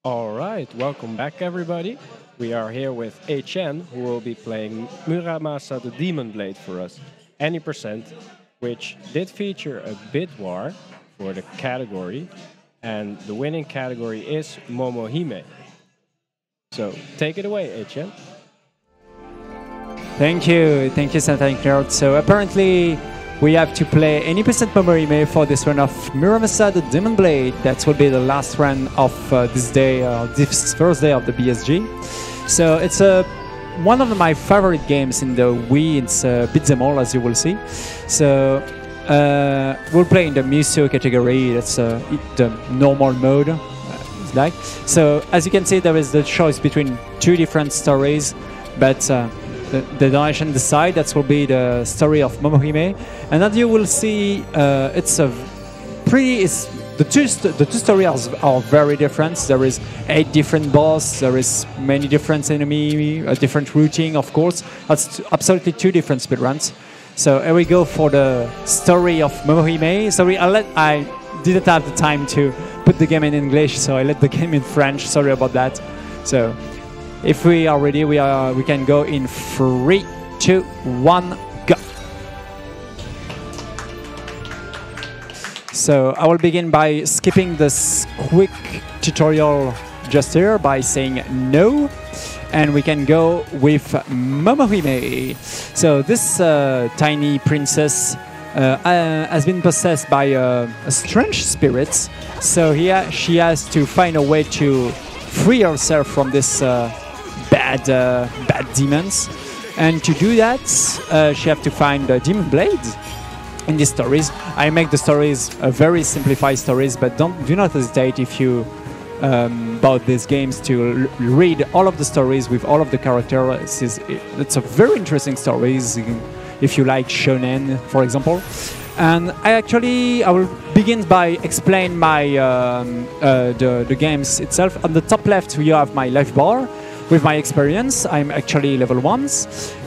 All right, welcome back, everybody. We are here with HN, who will be playing Muramasa the Demon Blade for us, any percent, which did feature a bid war for the category, and the winning category is Momohime. So take it away, HN. Thank you, Santa Cloud. So apparently, we have to play any percent Momohime for this run of Muramasa the Demon Blade. That will be the last run of this day, this first day of the BSG. So it's one of my favorite games in the Wii. It's beat them all, as you will see. So we'll play in the Musou category. That's the normal mode. Like so, as you can see, there is the choice between two different stories, but the donation decide that will be the story of Momohime, and as you will see, it's a pretty. The two stories are very different. There is 8 different boss. There is many different enemy, a different routing, of course. That's absolutely 2 different speedruns. So here we go for the story of Momohime. Sorry, I didn't have the time to put the game in English, so I let the game in French. Sorry about that. So if we are ready, we can go in 3, 2, 1, go. So I will begin by skipping this quick tutorial just here by saying no, and we can go with Momohime. So this tiny princess has been possessed by a strange spirit, so she has to find a way to free herself from this bad demons, and to do that she have to find a demon blade. In these stories, I make the stories very simplified stories, but do not hesitate if you bought these games to read all of the stories with all of the characters. It's a very interesting stories if you like shonen, for example. And I will begin by explain my the games itself. On the top left, you have my life bar. With my experience, I'm actually level 1.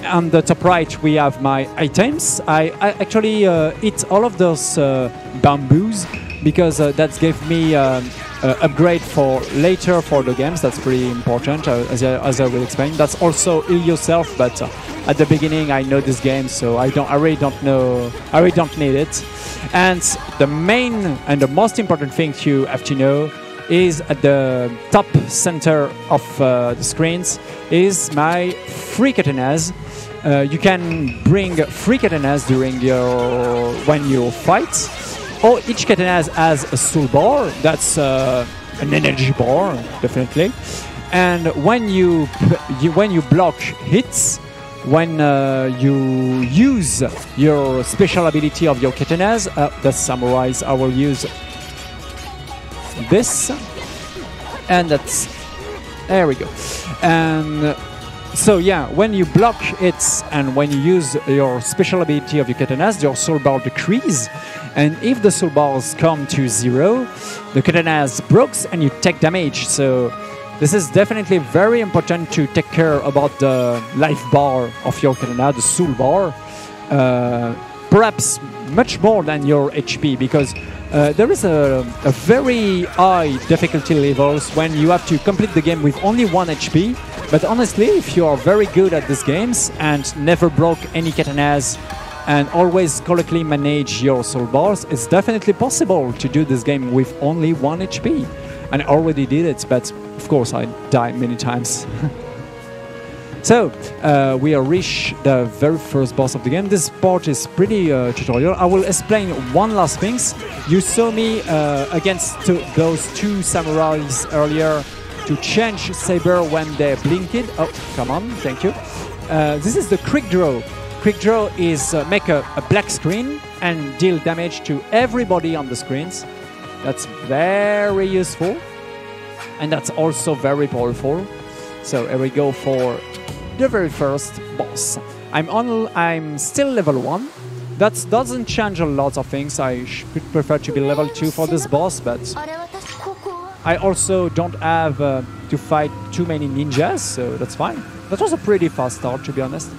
On the top right, we have my items. I actually eat all of those bamboos because that gave me upgrade for later for the games. That's pretty important, as I will explain. That's also heal yourself, but at the beginning I know this game, so I really don't need it. And the main and the most important thing you have to know is at the top center of the screens is my free katanas. You can bring free katanas when you fight. Each katana has a soul bar. That's an energy bar, definitely. And when you block hits, when you use your special ability of your katanas, the samurais, I will use this, and there we go. And so yeah, when you block it and when you use your special ability of your katanas, your soul bar decrease, and if the soul bars come to 0, the katanas breaks and you take damage. So this is definitely very important to take care about the life bar of your katana, the soul bar, perhaps much more than your HP, because there is a very high difficulty levels when you have to complete the game with only 1 HP. But honestly, if you are very good at these games and never broke any katanas and always correctly manage your soul bars, it's definitely possible to do this game with only 1 HP. And I already did it, but of course I died many times. So, we have reached the very first boss of the game. This part is pretty tutorial. I will explain one last thing. You saw me against those 2 samurais earlier to change saber when they blinked. Oh, come on, thank you. This is the quick draw. Quick draw is make a black screen and deal damage to everybody on the screens. That's very useful, and that's also very powerful. So here we go for the very first boss. I'm still level 1. That doesn't change a lot of things. I should prefer to be level 2 for this boss, but I also don't have to fight too many ninjas, so that's fine. That was a pretty fast start, to be honest.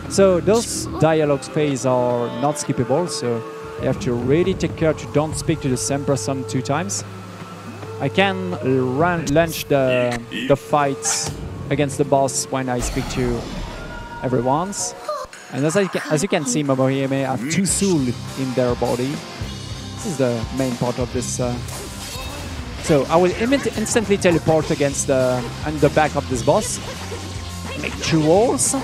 So those dialogue phase are not skippable, so you have to really take care to don't speak to the same person 2 times. I can launch the fights against the boss when I speak to everyone. And as you can see, Momohime have 2 souls in their body. This is the main part of this. So I will instantly teleport against on the back of this boss. Make 2 walls.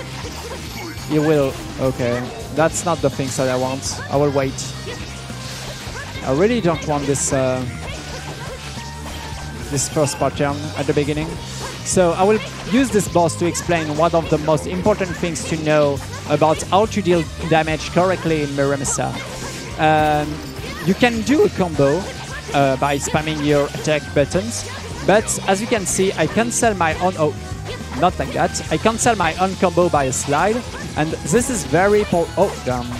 You will. Okay, that's not the things that I want. I will wait. I really don't want this this first pattern at the beginning. So I will use this boss to explain one of the most important things to know about how to deal damage correctly in Muramasa. You can do a combo by spamming your attack buttons, but as you can see, I cancel my own. Oh, not like that. I cancel my own combo by a slide, and this is very oh damn,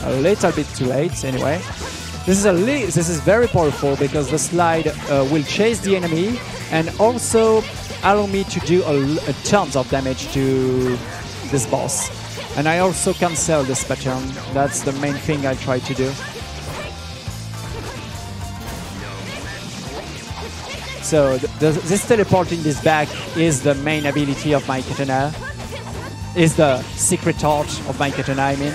a little bit too late. Anyway, this is very powerful because the slide will chase the enemy and also allow me to do a tons of damage to this boss. And I also cancel this pattern. That's the main thing I try to do. So this teleporting this back is the main ability of my katana. Is the secret art of my katana, I mean.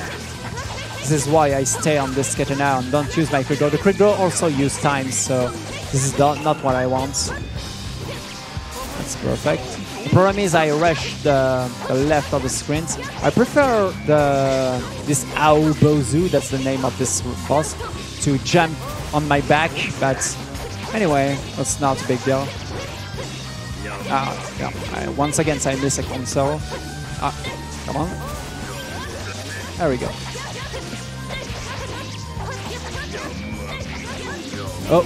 This is why I stay on this katana and don't use my crit draw. The crit draw also use time, so this is not what I want. That's perfect. The problem is I rush the left of the screen. I prefer this Aobozu, that's the name of this boss, to jump on my back, but anyway, that's not a big deal. Yeah. Once again, I miss a console. Come on. There we go. Oh.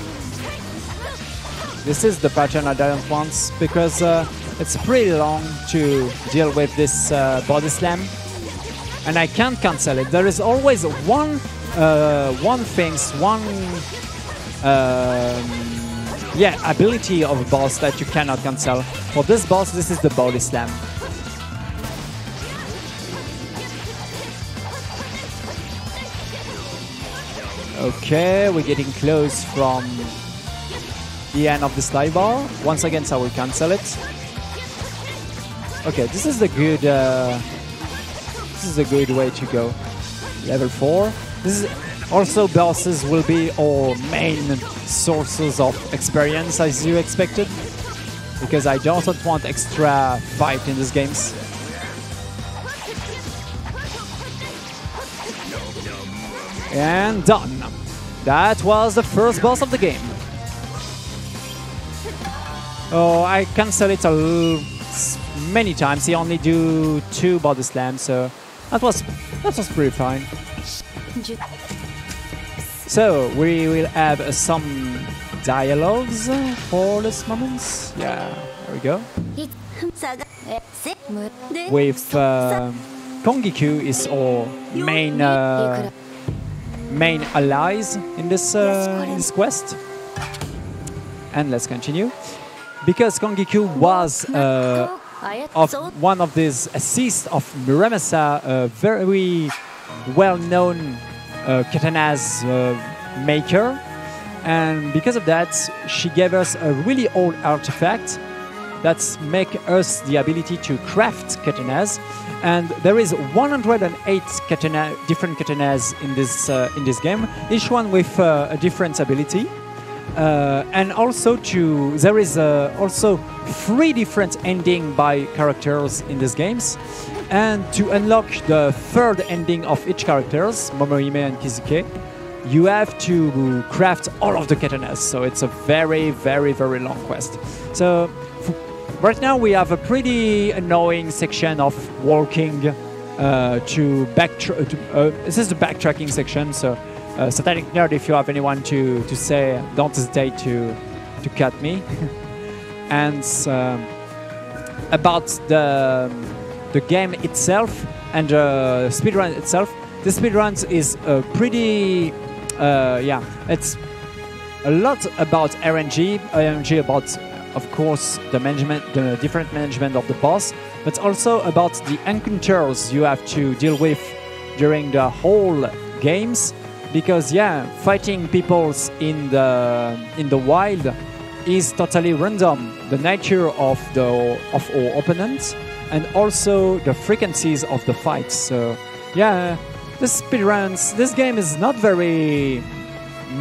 This is the pattern I don't want because it's pretty long to deal with this body slam, and I can't cancel it. There is always one ability of a boss that you cannot cancel. For this boss, this is the body slam. Okay, we're getting close from the end of the slide bar. Once again, I will cancel it. Okay, this is a good way to go. Level 4. This is also bosses will be our main sources of experience, as you expected, because I don't want extra fight in these games. And done. That was the first boss of the game. Oh, I cancel it many times. He only do 2 body slams, so that was pretty fine. So we will have some dialogues for this moment. Yeah, there we go. With Kongiku is our main allies in this quest. And let's continue. Because Kongiku was one of these assists of Muramasa, a very well-known katana's maker, and because of that, she gave us a really old artifact that make us the ability to craft katanas. And there is 108 different katanas in this game, each one with a different ability. And also there is also 3 different endings by characters in these games. And to unlock the 3rd ending of each characters, Momohime and Kizuke, you have to craft all of the katanas. So it's a very, very, very long quest. So right now we have a pretty annoying section of walking to backtrack. This is the backtracking section. So Satanic Nerd, if you have anyone to say, don't hesitate to cut me. And about the game itself and the speedrun itself, the speedrun is pretty, it's a lot about RNG about, of course, the different management of the boss, but also about the encounters you have to deal with during the whole games. Because fighting peoples in the wild is totally random. The nature of our opponents and also the frequencies of the fights. So yeah, the speedruns. This game is not very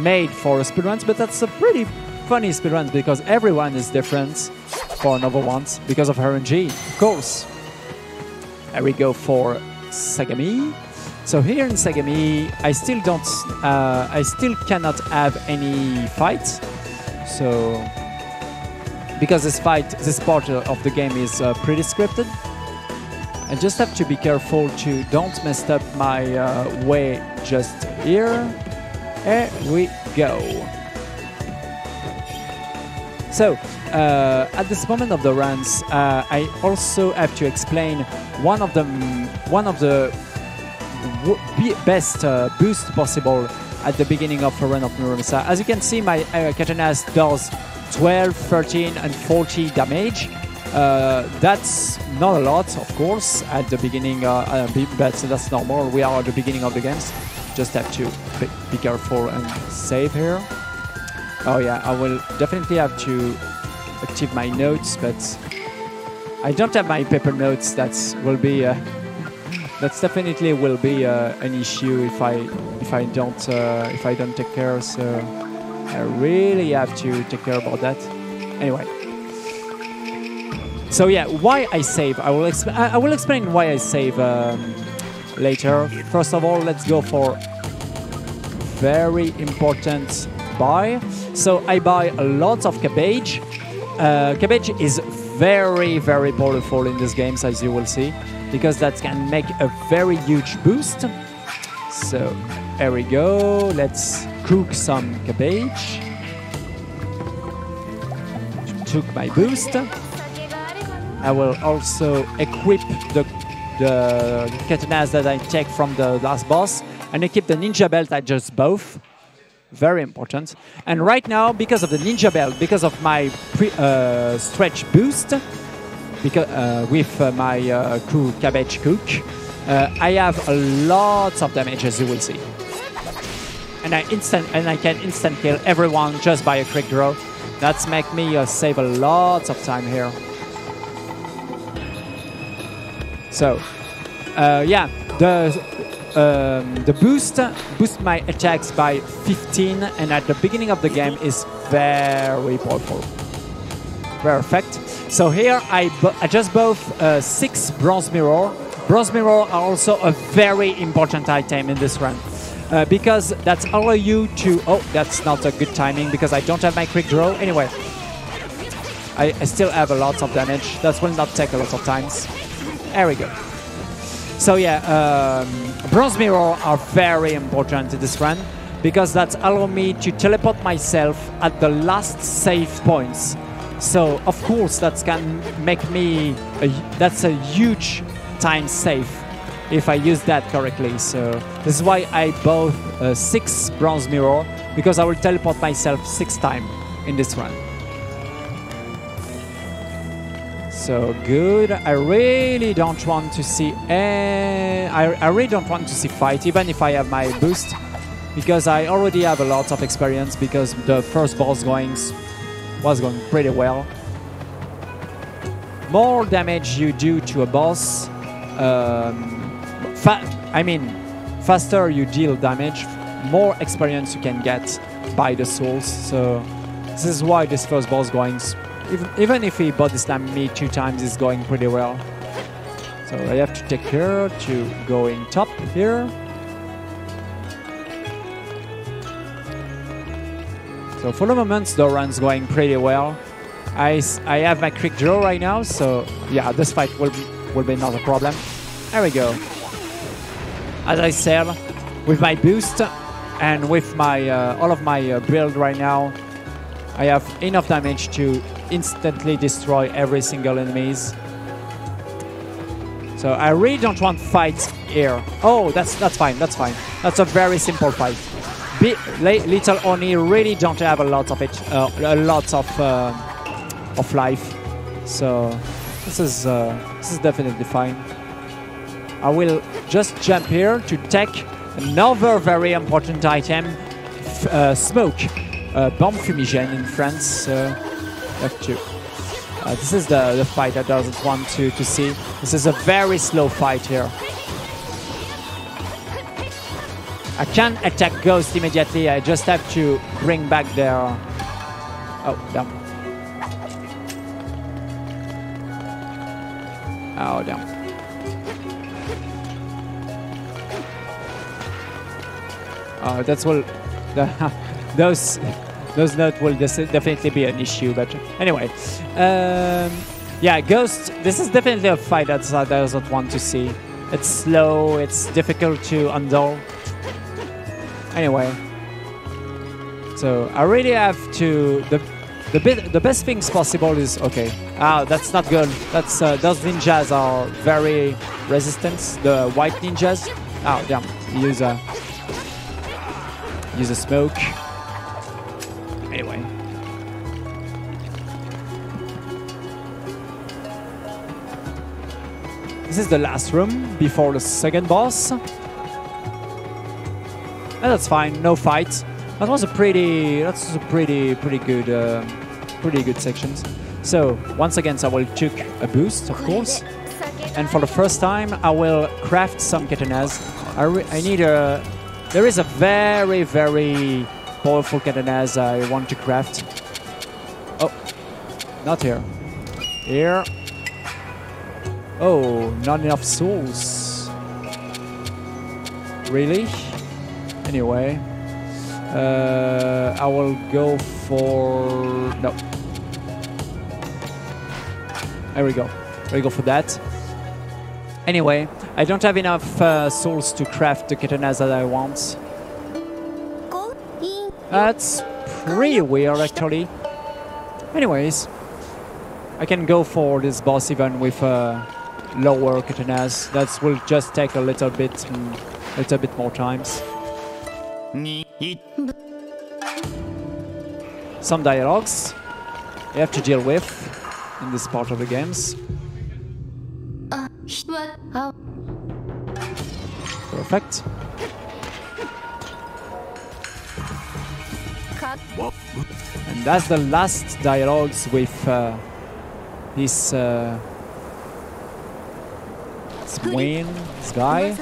made for speedruns, but that's a pretty funny speedruns because everyone is different for another ones because of RNG, of course. Here we go for Sagami. So here in Sagami, I still cannot have any fight. So because this part of the game is pretty scripted, I just have to be careful to don't mess up my way just here. Here we go. So at this moment of the runs, I also have to explain one of the best boost possible at the beginning of a run of Muramasa. As you can see, my Katanas does 12, 13 and 40 damage. That's not a lot, of course, at the beginning, but that's normal. We are at the beginning of the games. Just have to be careful and save here. Oh yeah, I will definitely have to active my notes, but I don't have my paper notes. That will be that's definitely will be an issue if I don't take care. So I really have to take care about that. Anyway. So yeah, why I save? I will explain why I save later. First of all, let's go for very important buy. So I buy a lot of cabbage. Cabbage is very, very powerful in these games, as you will see, because that can make a very huge boost. So here we go. Let's cook some cabbage. Took my boost. I will also equip the katanas that I take from the last boss and equip the ninja belt I just both. Very important. And right now, because of the ninja belt, because of my stretch boost, because with my cabbage cook, I have a lot of damage, as you will see. And I can instant kill everyone just by a quick draw. That's make me save a lot of time here. So, yeah, the boost my attacks by 15, and at the beginning of the game is very powerful. Perfect. So here I just bought 6 bronze mirror. Bronze mirror are also a very important item in this run. Because that allow you to... Oh, that's not a good timing because I don't have my quick draw. Anyway, I still have a lot of damage. That will not take a lot of times. There we go. So yeah, bronze mirror are very important in this run because that allow me to teleport myself at the last save points. So of course that can make me that's a huge time save if I use that correctly. So this is why I bought 6 bronze mirror, because I will teleport myself 6 times in this run. So good. I really don't want to see I really don't want to see fight, even if I have my boost, because I already have a lot of experience because the first boss was going pretty well. More damage you do to a boss, faster you deal damage, more experience you can get by the souls. So this is why this first boss going, even if he body slammed me 2 times, is going pretty well. So I have to take care to go in top here. So for the moment, the run's going pretty well. I have my quick draw right now, so yeah, this fight will be not a problem. There we go. As I said, with my boost and with my all of my build right now, I have enough damage to instantly destroy every single enemies. So I really don't want fights here. Oh, that's fine. That's fine. That's a very simple fight. Little Oni really don't have a lot of it, a lot of life. So this is definitely fine. I will just jump here to take another very important item, smoke, bomb fumigène in France. F2. This is the fight I doesn't want to see. This is a very slow fight here. I can't attack Ghost immediately. I just have to bring back their... Oh, damn. Oh, damn. That's what... those notes will definitely be an issue, but anyway. Yeah, Ghost, this is definitely a fight that I don't want to see. It's slow, it's difficult to handle. Anyway, so I really have to... The best things possible is... Okay, that's not good. That's those ninjas are very resistant, the white ninjas. Oh, damn, use a smoke. Anyway. This is the last room before the second boss. And that's fine, no fight. That was a pretty good sections. So once again, I will took a boost, of course. And for the first time, I will craft some katanas. I need a... There is a very, very powerful katanas I want to craft. Oh, not here. Here. Oh, not enough souls. Really? Anyway, I will go for... No. There we go. There we go for that. Anyway, I don't have enough souls to craft the katanas that I want. That's pretty weird, actually. Anyways, I can go for this boss even with lower katanas. That will just take a little bit more times. Some dialogues you have to deal with in this part of the games. Perfect. And that's the last dialogues with this Wayne, this guy.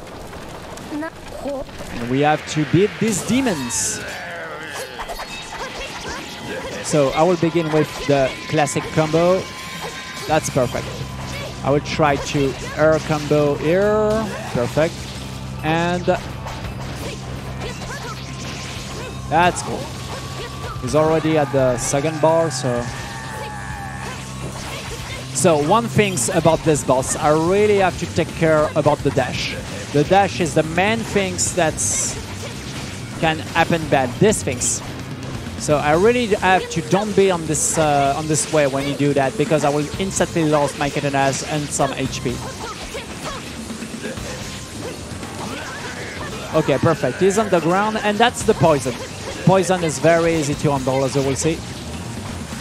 And we have to beat these demons. So I will begin with the classic combo. That's perfect. I will try to air combo here. Perfect. And that's cool. He's already at the second bar, so... So one thing about this boss, I really have to take care about the dash. The dash is the main things that can happen bad. These things. So I really have to don't be on this way when you do that, because I will instantly lose my katanas and some HP. Okay, perfect. He's on the ground, and that's the poison. Poison is very easy to handle, as you will see.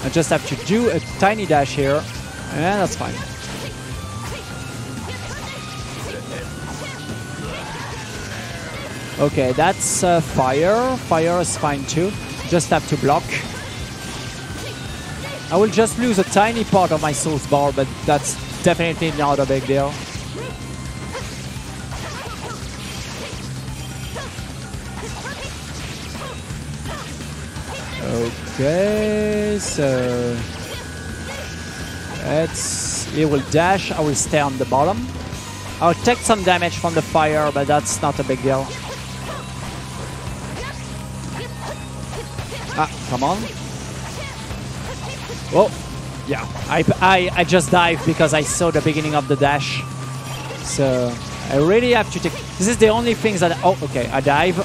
I just have to do a tiny dash here, and that's fine. Okay, that's fire. Fire is fine too. Just have to block. I will just lose a tiny part of my souls bar, but that's definitely not a big deal. Okay, so he will dash. I will stay on the bottom. I'll take some damage from the fire, but that's not a big deal. Ah, come on. Oh, yeah. I just dived because I saw the beginning of the dash. So I really have to take... This is the only thing that... Oh, okay. I dive.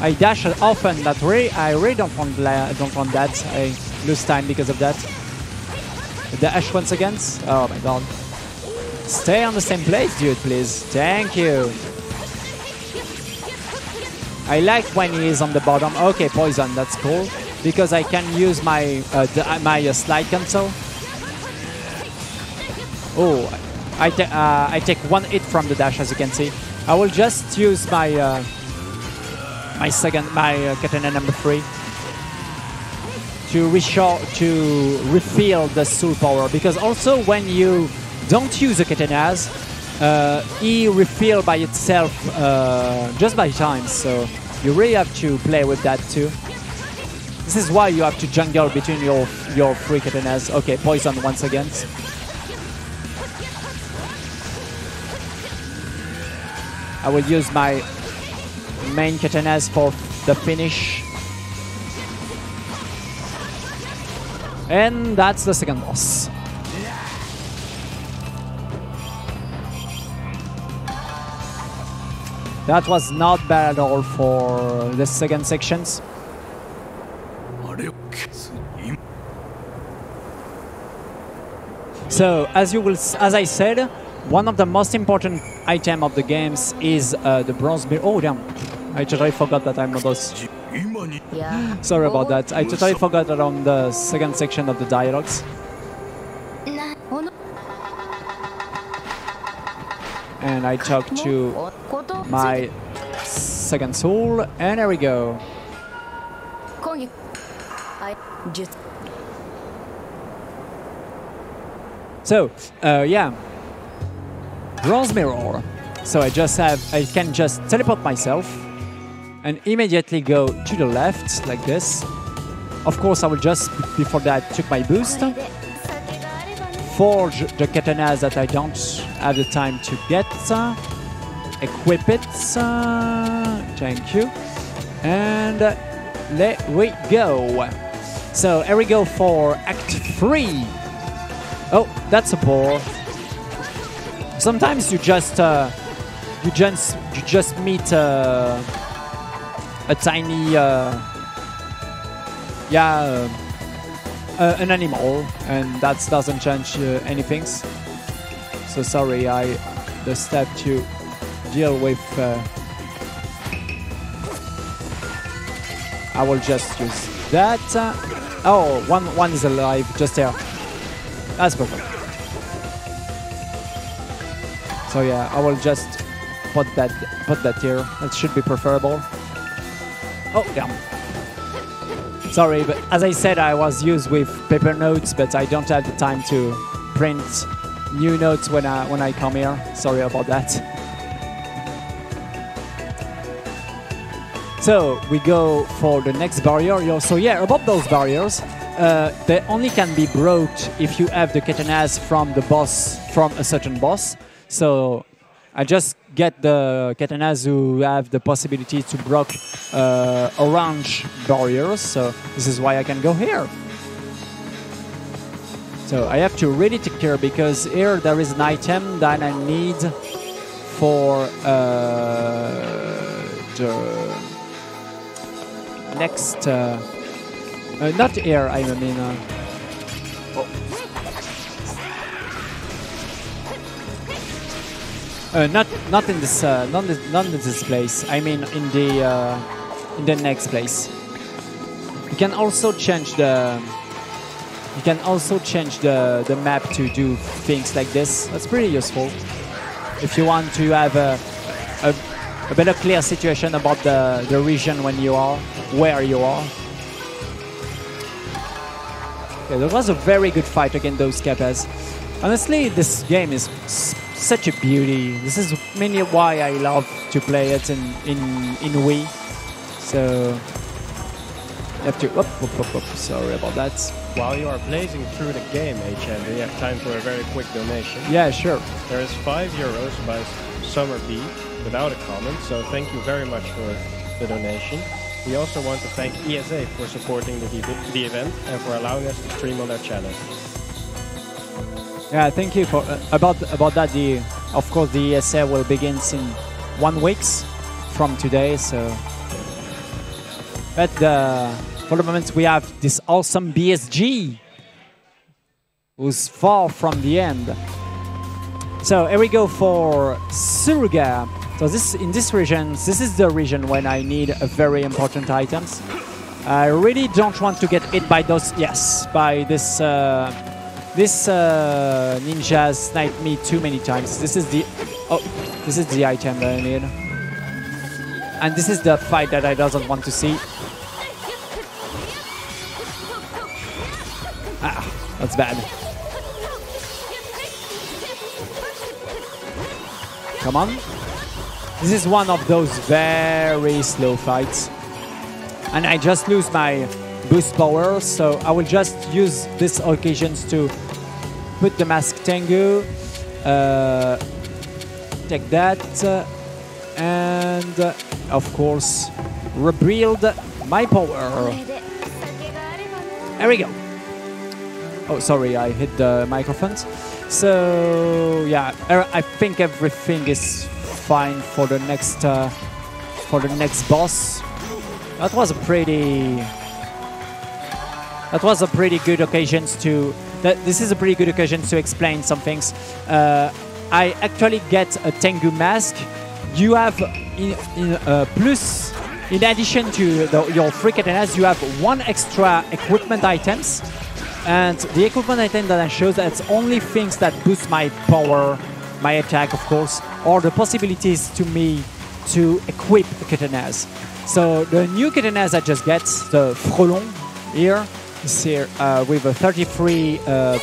I dash often. That I really don't want that. I lose time because of that. Dash once again. Oh my god. Stay on the same place, dude, please. Thank you. I like when he is on the bottom. Okay, poison, that's cool. Because I can use my slide cancel. Oh, I take one hit from the dash, as you can see. I will just use my katana number 3. to refill the soul power, because also when you don't use the katanas, he refill by itself just by time, so you really have to play with that too. This is why you have to jungle between your three katanas. Okay, poison once again. I will use my main katanas for the finish. And that's the second boss. That was not bad at all for the second sections. So, as I said, one of the most important items of the games is the bronze mirror. Oh damn! I totally forgot that I'm not those. Sorry about that. I totally forgot that on the second section of the dialogues. And I talk to my second soul, and there we go. So, yeah, bronze mirror. So I can just teleport myself and immediately go to the left like this. Of course, I will just before that took my boost, forge the katanas that I don't have the time to get, equip it. Thank you, and there we go. So here we go for Act 3. Oh, that's a bore. Sometimes you just meet a tiny an animal, and that doesn't change anything. So sorry, I just have to deal with. I will just use that. Oh, one is alive just there. That's perfect. So yeah, I will just put that here. That should be preferable. Oh damn. Sorry, but as I said, I was used with paper notes, but I don't have the time to print new notes when I come here. Sorry about that. So we go for the next barrier. So yeah, about those barriers. They only can be broke if you have the katanas from the boss, from a certain boss. So I just get the katanas who have the possibility to break orange barriers. So this is why I can go here. So I have to really take care, because here there is an item that I need for the next. Not here, I mean. Not in this place. I mean in the next place. You can also change the. You can also change the map to do things like this. That's pretty useful if you want to have a better clear situation about the region where you are. Yeah, there was a very good fight against those Kappas. Honestly, this game is such a beauty. This is mainly why I love to play it in Wii. So you have to. Sorry about that. While you are blazing through the game, HM, we have time for a very quick donation. Yeah, sure. There is €5 by Summer B without a comment, so thank you very much for the donation. We also want to thank ESA for supporting the event and for allowing us to stream on their channel. Yeah, thank you for about that. Of course, the ESA will begin in 1 week from today. So, but for the moment, we have this awesome BSG, who's far from the end. So here we go for Suruga. So in this region, this is the region when I need a very important items. I really don't want to get hit by those. Yes, by this. This ninja sniped me too many times. This is the item that I need, and this is the fight that I doesn't want to see. That's bad. Come on. This is one of those very slow fights. And I just lose my boost power, so I will just use these occasions to put the Mask Tengu. Take that. And of course, rebuild my power. There we go. Oh, sorry, I hit the microphones. So yeah, I think everything is fine for the next boss. That was a pretty good occasion to. This is a pretty good occasion to explain some things. I actually get a Tengu mask. You have plus, in addition to your 3 katanas, you have 1 extra equipment items. And the equipment item that I show, that's only things that boost my power, my attack, of course, or the possibilities to me to equip katanas. So the new katanas I just get, the Frelon here, is here with a 33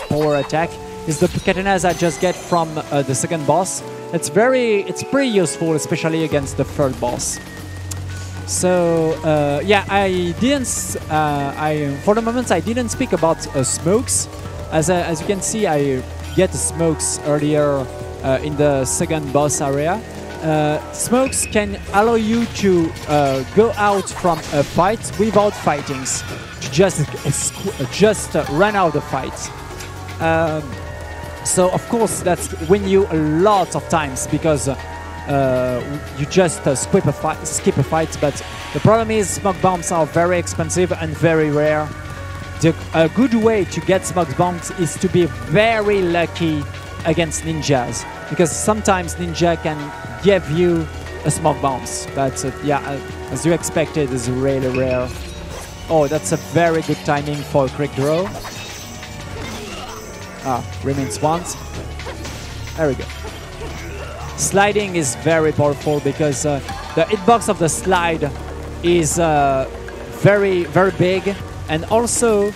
power attack, is the katanas I just get from the second boss. It's pretty useful, especially against the third boss. So yeah, for the moment I didn't speak about smokes. As you can see, I get smokes earlier in the second boss area. Smokes can allow you to go out from a fight without fighting, to just run out the fight. So of course that's win you a lot of times because you just skip a fight, but the problem is smoke bombs are very expensive and very rare. A good way to get smoke bombs is to be very lucky against ninjas, because sometimes ninja can give you a smoke bombs, but yeah, as you expected, is really rare. Oh, that's a very good timing for a quick draw. Remains once. There we go. Sliding is very powerful because the hitbox of the slide is very big, and also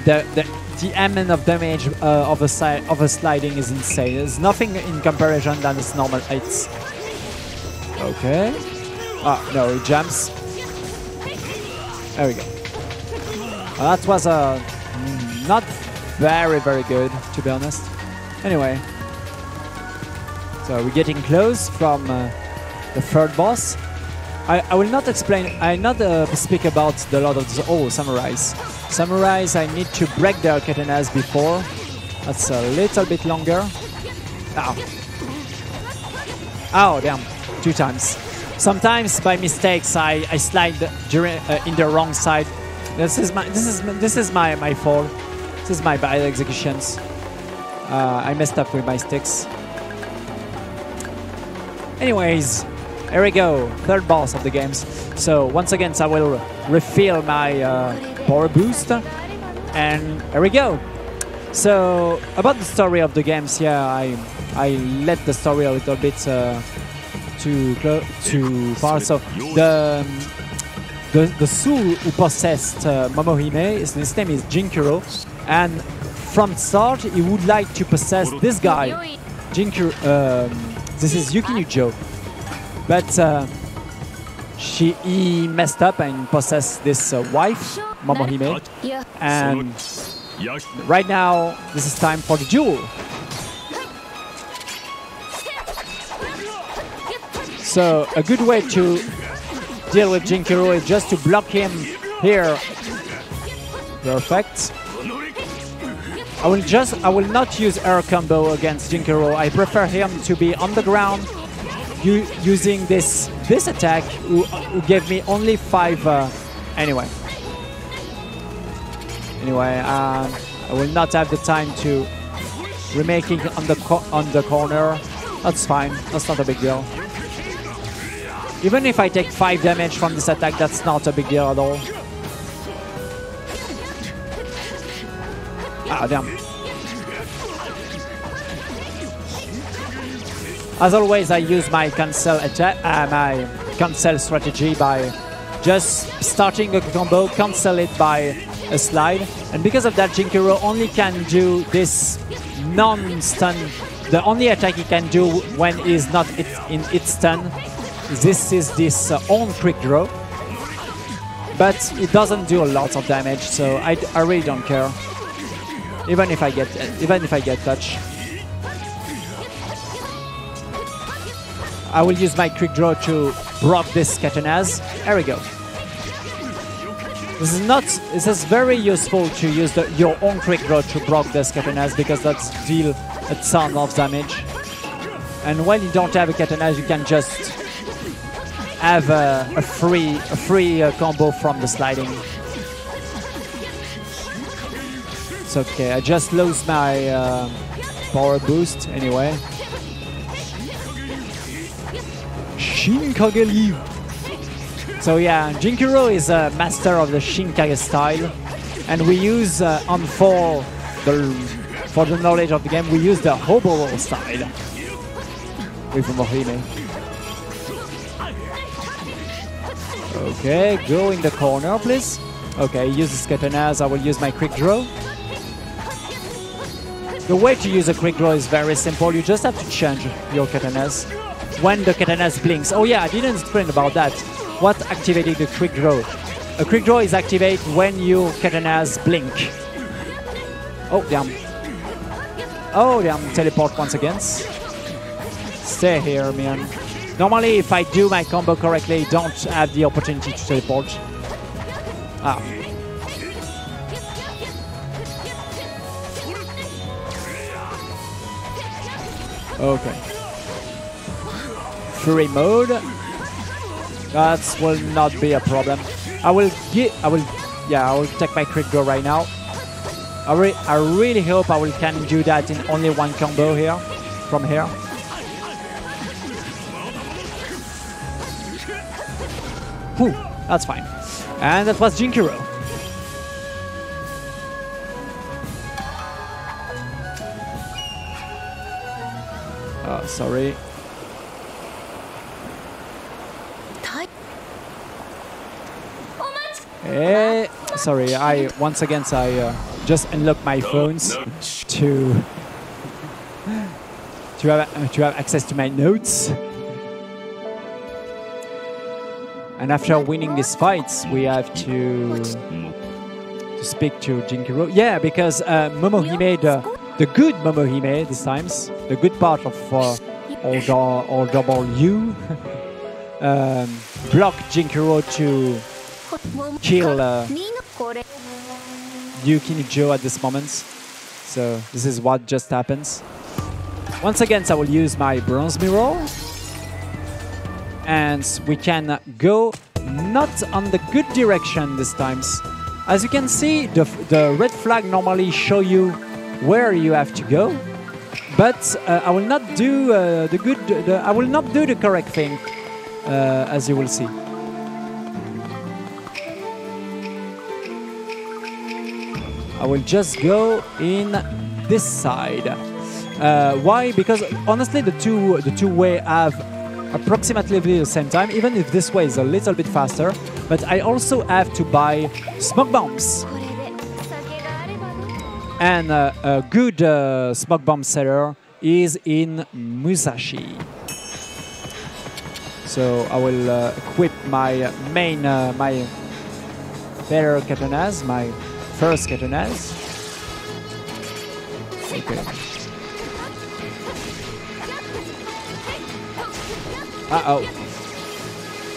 the amount of damage of a sliding is insane. There's nothing in comparison than its normal hits. Okay. No, he jumps. There we go. That was not very good, to be honest. Anyway. So we're getting close from the third boss. I will not explain. I not speak about the Lord of the Samurais. Samurais, I need to break their katanas before. That's a little bit longer. Ow! Oh damn! 2 times. Sometimes by mistakes I slide during in the wrong side. This is my fault. This is my bad executions. I messed up with my sticks. Anyways, here we go, third boss of the games. So once again, I will refill my power boost, and here we go. So about the story of the games, yeah, I let the story a little bit too far. So the soul who possessed Momohime, his name is Jinkuro, and from the start he would like to possess this guy, Jinkuro. This is Yukinujo, but he messed up and possessed this wife, Momohime, and right now this is time for the duel. So a good way to deal with Jinkuro is just to block him here. Perfect. I will not use air combo against Jinkuro. I prefer him to be on the ground using this attack who gave me only 5 anyway. I will not have the time to remaking on the corner. That's fine. That's not a big deal. Even if I take 5 damage from this attack, that's not a big deal at all. Ah, damn. As always, I use my cancel attack, my cancel strategy by just starting a combo, cancel it by a slide, and because of that, Jinkiro only can do this non-stun. The only attack he can do when he's not in its stun, this is this own quick draw. But it doesn't do a lot of damage, so I really don't care. Even if I get touch. I will use my quick draw to block this Katanas. There we go. This is very useful to use your own quick draw to block this Katanas because that's deal a ton of damage. And when you don't have a Katanas, you can just have a free combo from the sliding. It's okay. I just lost my power boost anyway. Shinkage. So yeah, Jinkiro is a master of the Shinkage style, and we use for the knowledge of the game, we use the Hobo style with Mohime. Okay, go in the corner, please. Okay, use this Katanas. I will use my quick draw. The way to use a quick draw is very simple. You just have to change your Katanas when the Katanas blinks. Oh yeah, I didn't explain about that. What activated the quick draw? A quick draw is activated when your Katanas blink. Oh damn. Oh damn, teleport once again. Stay here, man. Normally, if I do my combo correctly, I don't have the opportunity to teleport. Ah. Okay. Fury mode. That will not be a problem. I will take my quick draw right now. I really hope can do that in only one combo here, from here. Whew, that's fine. And that was Jinkiro. Oh, sorry. Sorry, I just unlocked my phones to have access to my notes. And after winning these fights, we have to speak to Jinkiro. Yeah, because Momohime, the good Momohime this times, the good part of OW, block Jinkiro to kill Yukinijo at this moment. So this is what just happens. Once again, I will use my bronze mirror. And we can go not on the good direction this time. As you can see, the red flag normally show you where you have to go. But I will not do I will not do the correct thing, as you will see. I will just go in this side. Why? Because honestly, the two way have approximately the same time, even if this way is a little bit faster. But I also have to buy smoke bombs. And a good smoke bomb seller is in Musashi. So I will equip my main, my better katanas, my first katanas. Okay. Uh-oh.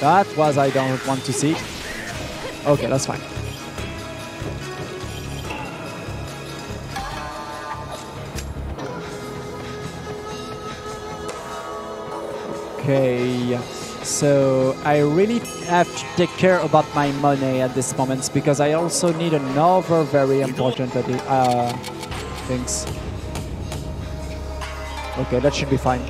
That was I don't want to see. Okay, that's fine. Okay, so I really have to take care about my money at this moment because I also need another very important things. Okay, that should be fine.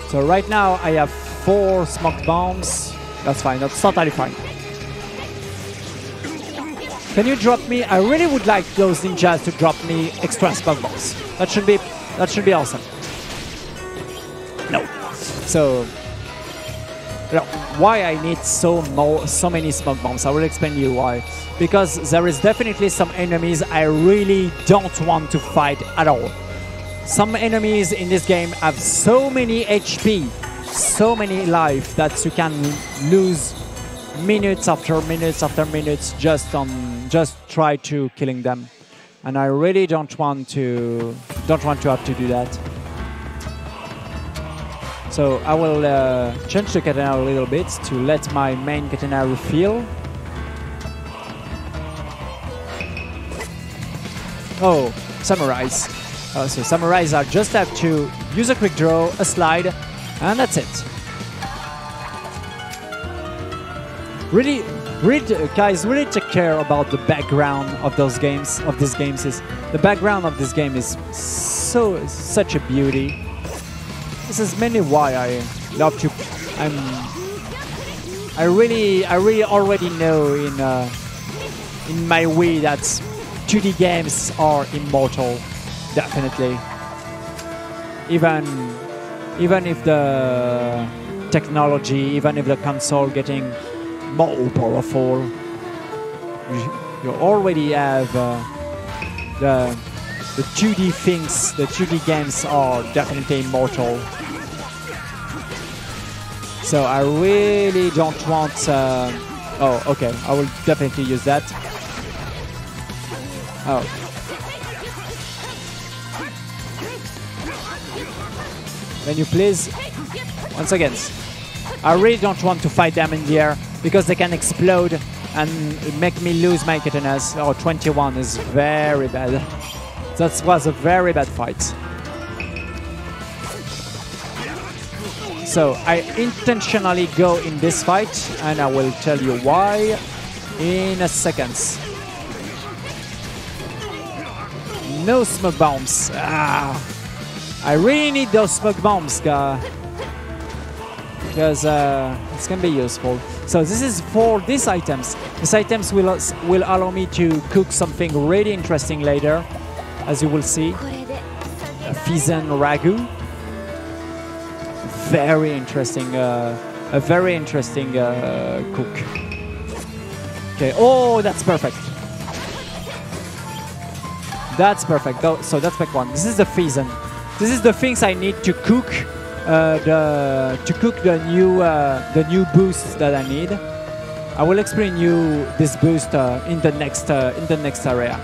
So right now I have 4 smoke bombs. That's fine, that's totally fine. Can you drop me? I really would like those ninjas to drop me extra smoke bombs. That should be awesome. No. So why I need so many smoke bombs. I will explain you why. Because there is definitely some enemies I really don't want to fight at all. Some enemies in this game have so many HP, so many life that you can lose minutes after minutes after minutes just try to killing them. And I really don't want to have to do that. So I will change the katana a little bit to let my main katana refill. Oh, samurais. So samurais are just have to use a quick draw, a slide, and that's it. Really, guys, really take care about the background of those games. Of these games is the background of this game is such a beauty. This is mainly why I love to. I really already know in my way that 2D games are immortal, definitely. Even if the technology, even if the console getting more powerful, you already have the 2D things. The 2D games are definitely immortal. So I really don't want. Oh, okay. I will definitely use that. Oh. Can you please? Once again. I really don't want to fight them in the air because they can explode and make me lose my katanas. Oh, 21 is very bad. That was a very bad fight. So I intentionally go in this fight, and I will tell you why in a second. No smoke bombs. I really need those smoke bombs, because it's gonna be useful. So this is for these items. These items will allow me to cook something really interesting later, as you will see. A Fizen ragu. Very interesting. A very interesting cook. Okay. Oh, that's perfect. That's perfect. So that's back one. This is the Fizen. This is the things I need to cook. The new boost that I need. I will explain you this boost in the next area.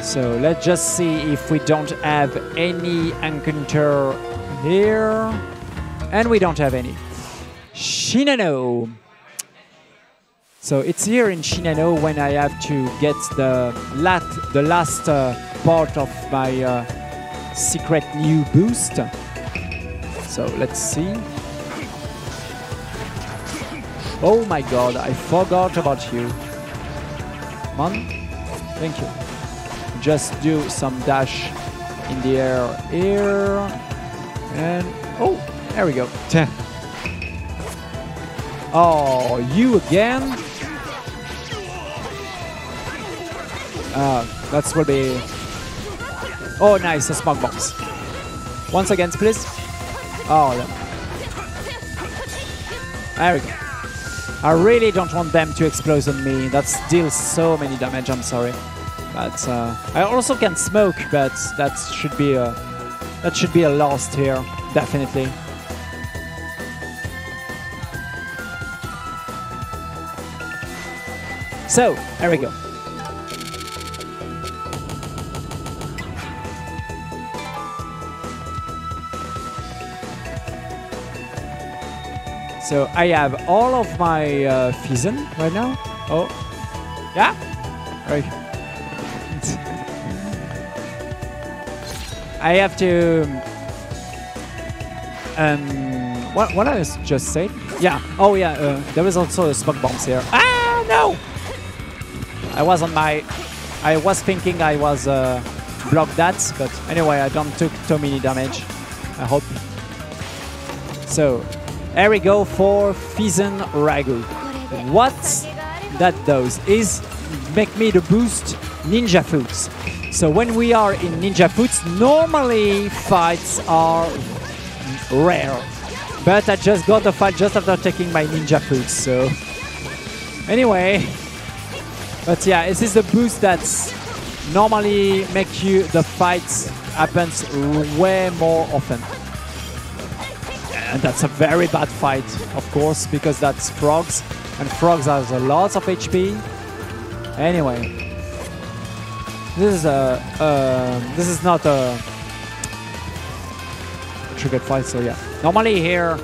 So let's just see if we don't have any encounter here, and we don't have any. Shinano. So it's here in Shinano when I have to get the last part of my secret new boost. So let's see. Oh my god, I forgot about you. Come on. Thank you. Just do some dash in the air here. And oh, there we go. Oh, you again? That will be. Oh, nice, the smoke bombs. Once again, please. Oh, there we go. I really don't want them to explode on me. That deals so many damage. I'm sorry, but I also can smoke, but that should be a lost here, definitely. So there we go. So I have all of my Fizen right now. Oh, yeah. Right. I have to. What I just said? Yeah. Oh yeah. There is also a smoke bombs here. Ah no! I was thinking I was blocked that, but anyway, I don't took too many damage. I hope. So. Here we go for Fizen Ragu. What that does is make me the boost Ninja Foods. So when we are in Ninja Foods, normally fights are rare. But I just got the fight just after taking my ninja food, so... Anyway... But yeah, this is the boost that's normally make you... The fight happens way more often. And that's a very bad fight, of course, because that's frogs. And frogs has a lot of HP. Anyway. This is not a triggered fight, so yeah. Normally here,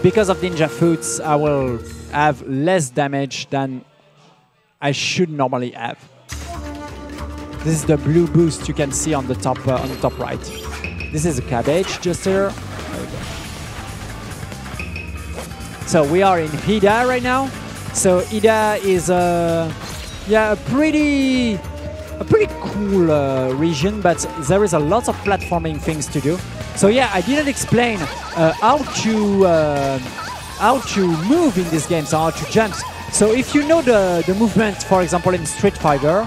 because of ninja foods, I will have less damage than I should normally have. This is the blue boost you can see on the top right. This is a cabbage just here. So we are in Hida right now. So Hida is a pretty cool region, but there is a lot of platforming things to do. So yeah, I didn't explain how to move in this game, so how to jump. So if you know the movement, for example, in Street Fighter,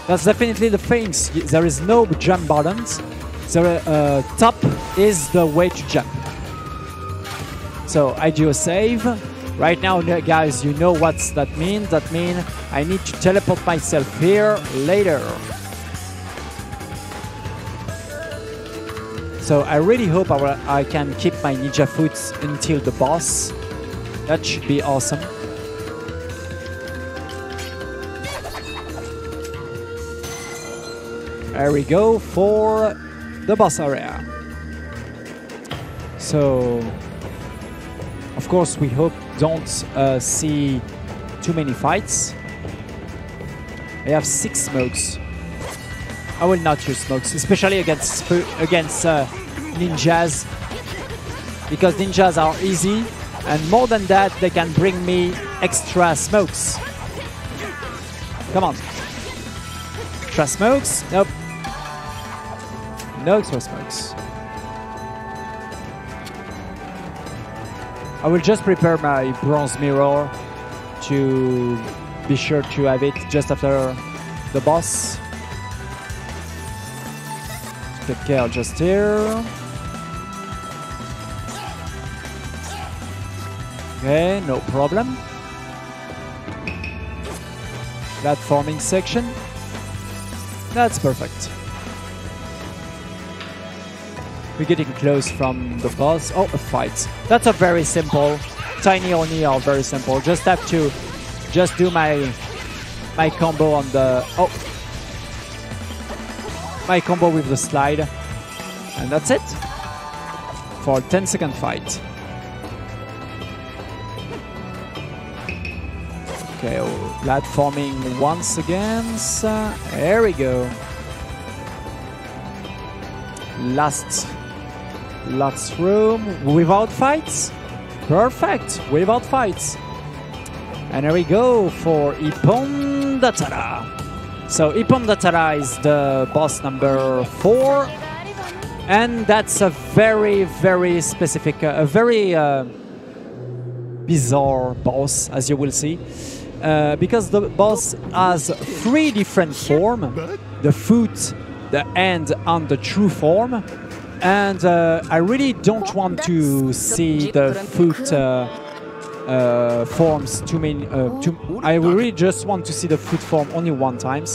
that's definitely the things. There is no jump buttons. The top is the way to jump. So I do a save. Right now, guys, you know what that means. That means I need to teleport myself here later. So I really hope I can keep my ninja foods until the boss. That should be awesome. There we go for the boss area. So, of course, we hope don't see too many fights. I have 6 smokes. I will not use smokes, especially against ninjas, because ninjas are easy, and more than that, they can bring me extra smokes. Come on. Extra smokes? Nope. No extra smokes. I will just prepare my bronze mirror to be sure to have it just after the boss. Take care just here. Okay, no problem. Platforming section. That's perfect. We're getting close from the boss. Oh, a fight. That's a very simple. Tiny Oni are very simple. Just have to just do my combo on the... Oh. My combo with the slide. And that's it. For a 10-second fight. Okay, platforming once again. There we go. Last room without fights. Perfect, without fights. And there we go for Ippon Datara. So Ippon Datara is the boss number 4, and that's a very, very specific, a very bizarre boss, as you will see, because the boss has 3 different forms: the foot, the hand, and the true form. And I really don't want to see the foot forms too many. I really just want to see the foot form only one time.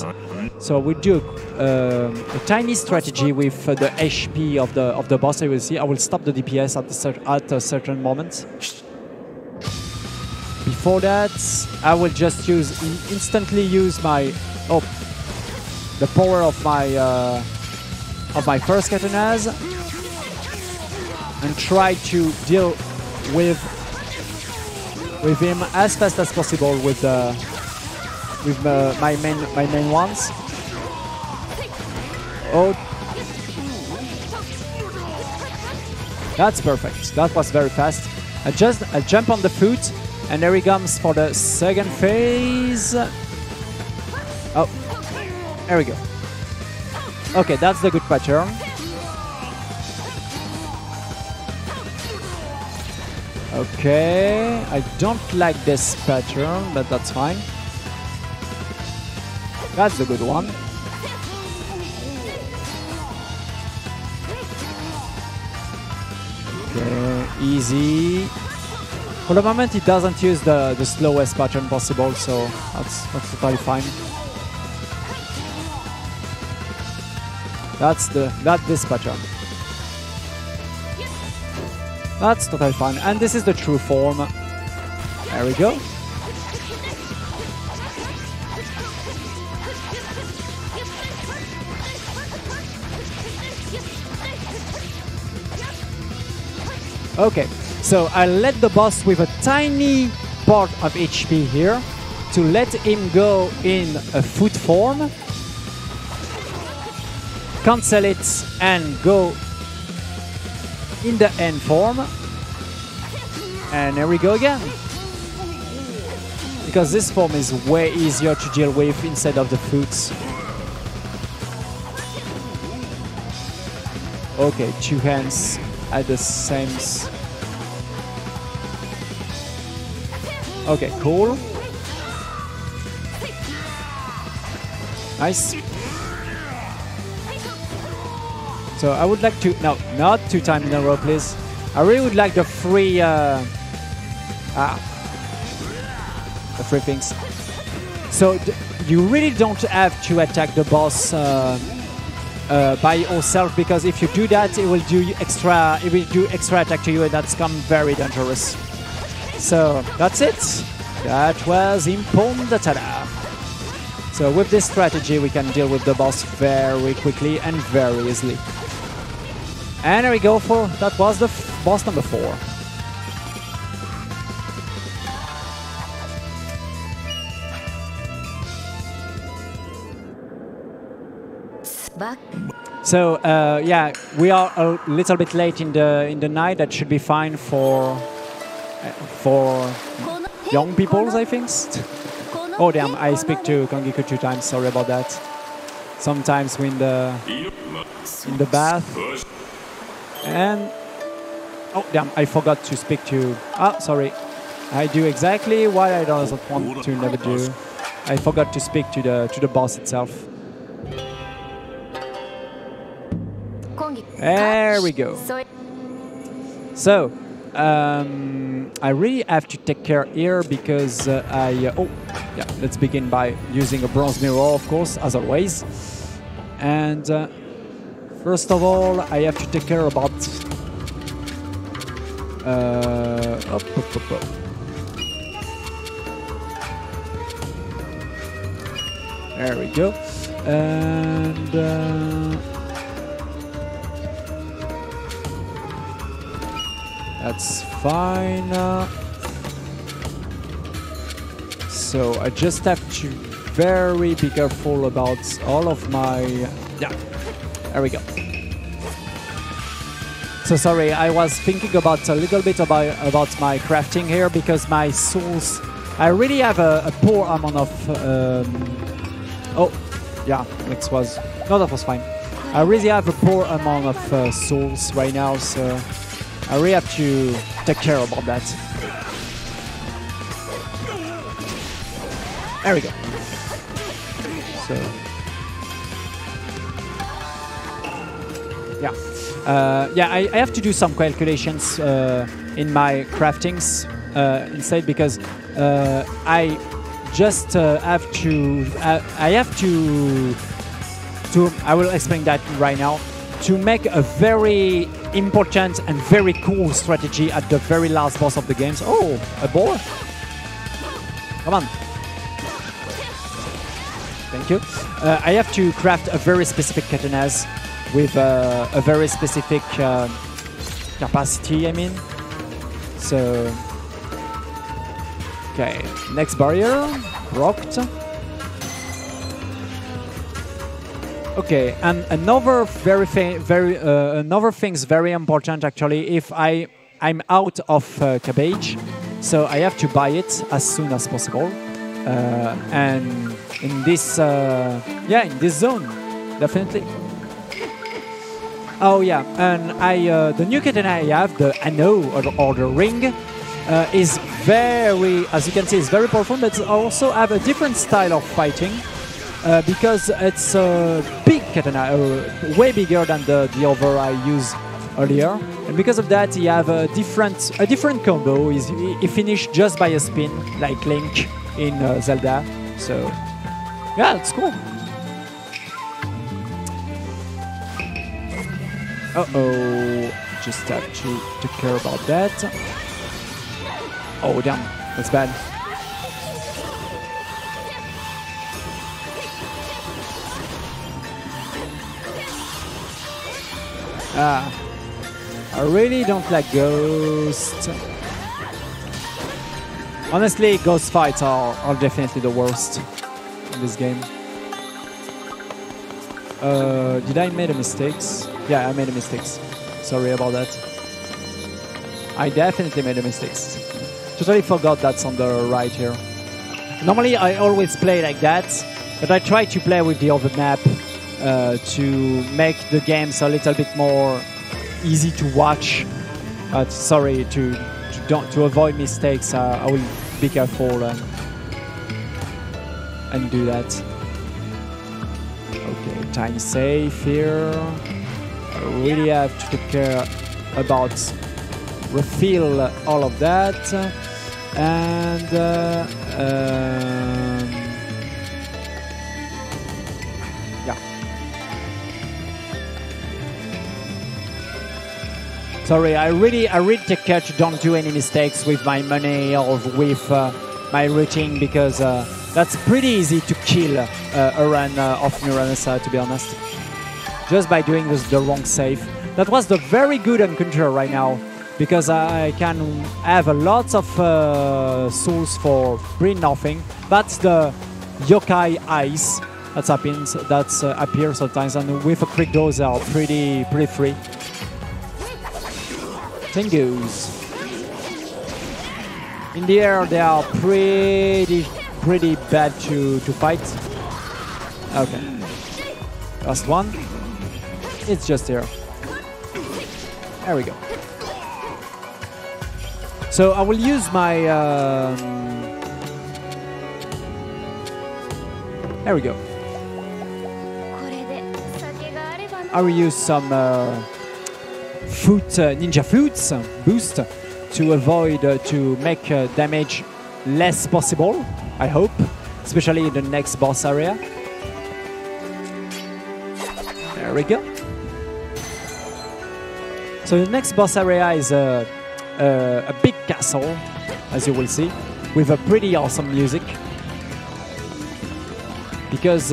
So we do a tiny strategy with the HP of the boss. I will see. I will stop the DPS at a certain moment. Before that, I will just instantly use my the power of my first katanas, and try to deal with him as fast as possible with my main ones. Oh, that's perfect. That was very fast. I jump on the foot, and there he comes for the second phase. Oh, there we go. Okay, that's the good pattern. Okay, I don't like this pattern, but that's fine. That's the good one. Okay, Easy. For the moment, it doesn't use the slowest pattern possible, so that's totally fine. That's this pattern. That's totally fine. And this is the true form. There we go. Okay, so I let the boss with a tiny part of HP here to let him go in a foot form, cancel it and go in the end form, and there we go again. Because this form is way easier to deal with instead of the foot. Okay, two hands at the same. Okay, cool. Nice. So I would like to, no, not 2 times in a row, please. I really would like the three things. So you really don't have to attack the boss by yourself, because if you do that, it will do extra attack to you, and that's come very dangerous. So that's it. That was Impondatada. So with this strategy, we can deal with the boss very quickly and very easily. And there we go. That was the boss number 4. So yeah, we are a little bit late in the night. That should be fine for young people, I think. Oh damn! I speak to Kangiku 2 times. Sorry about that. Sometimes we're in the bath, and oh damn! I forgot to speak to. Ah, sorry. I do exactly what I don't want to never do. I forgot to speak to the boss itself. There we go. So, I really have to take care here because oh, yeah, let's begin by using a bronze mirror, of course, as always. And first of all, I have to take care about... There we go. And... that's fine. So I just have to very be careful about all of my... Yeah, there we go. So sorry, I was thinking about a little bit about my crafting here, because my souls... I really have a poor amount of... oh, yeah, that was... No, that was fine. I really have a poor amount of souls right now, so... I really have to take care about that. There we go. So, yeah, yeah. I have to do some calculations in my craftings instead, because I just have to. I have to. I will explain that right now. To make a very important and very cool strategy at the very last boss of the games. Oh, a boar! Come on. Thank you. I have to craft a very specific katanas with a very specific capacity, I mean. So... Okay, next barrier, rocked. Okay, and another another thing's very important actually. If I'm out of cabbage, so I have to buy it as soon as possible, and in this yeah, in this zone, definitely. Oh yeah, and the new katana I have, the Anno or the ring, is very, as you can see, is very powerful, but also have a different style of fighting. Because it's a big katana, way bigger than the other I used earlier. And because of that, he have a different combo. He finished just by a spin, like Link in Zelda. So yeah, it's cool. Uh-oh, just have to take care about that. Oh damn, that's bad. I really don't like Ghost. Honestly, Ghost fights are definitely the worst in this game. Did I make a mistakes? Yeah, I made a mistakes. Sorry about that. I definitely made a mistakes. Totally forgot that's on the right here. Normally, I always play like that, but I try to play with the other map to make the games a little bit more easy to watch. Sorry, to avoid mistakes, I will be careful and do that. Okay, time safe here. I really have to take care about refill all of that and yeah. Sorry, I really take care to don't do any mistakes with my money or with my routine because that's pretty easy to kill a run of Muramasa, to be honest. Just by doing the wrong save. That was the very good encounter right now because I can have a lot of souls for pretty nothing. That's the yokai eyes that appear sometimes, and with a quick dose they are pretty free. Tengus. In the air they are pretty bad to fight. Okay. Last one. It's just here. There we go. So I will use my... there we go. I will use some ninja fruits boost to avoid to make damage less possible, I hope, especially in the next boss area. There we go. So the next boss area is a big castle, as you will see, with a pretty awesome music. Because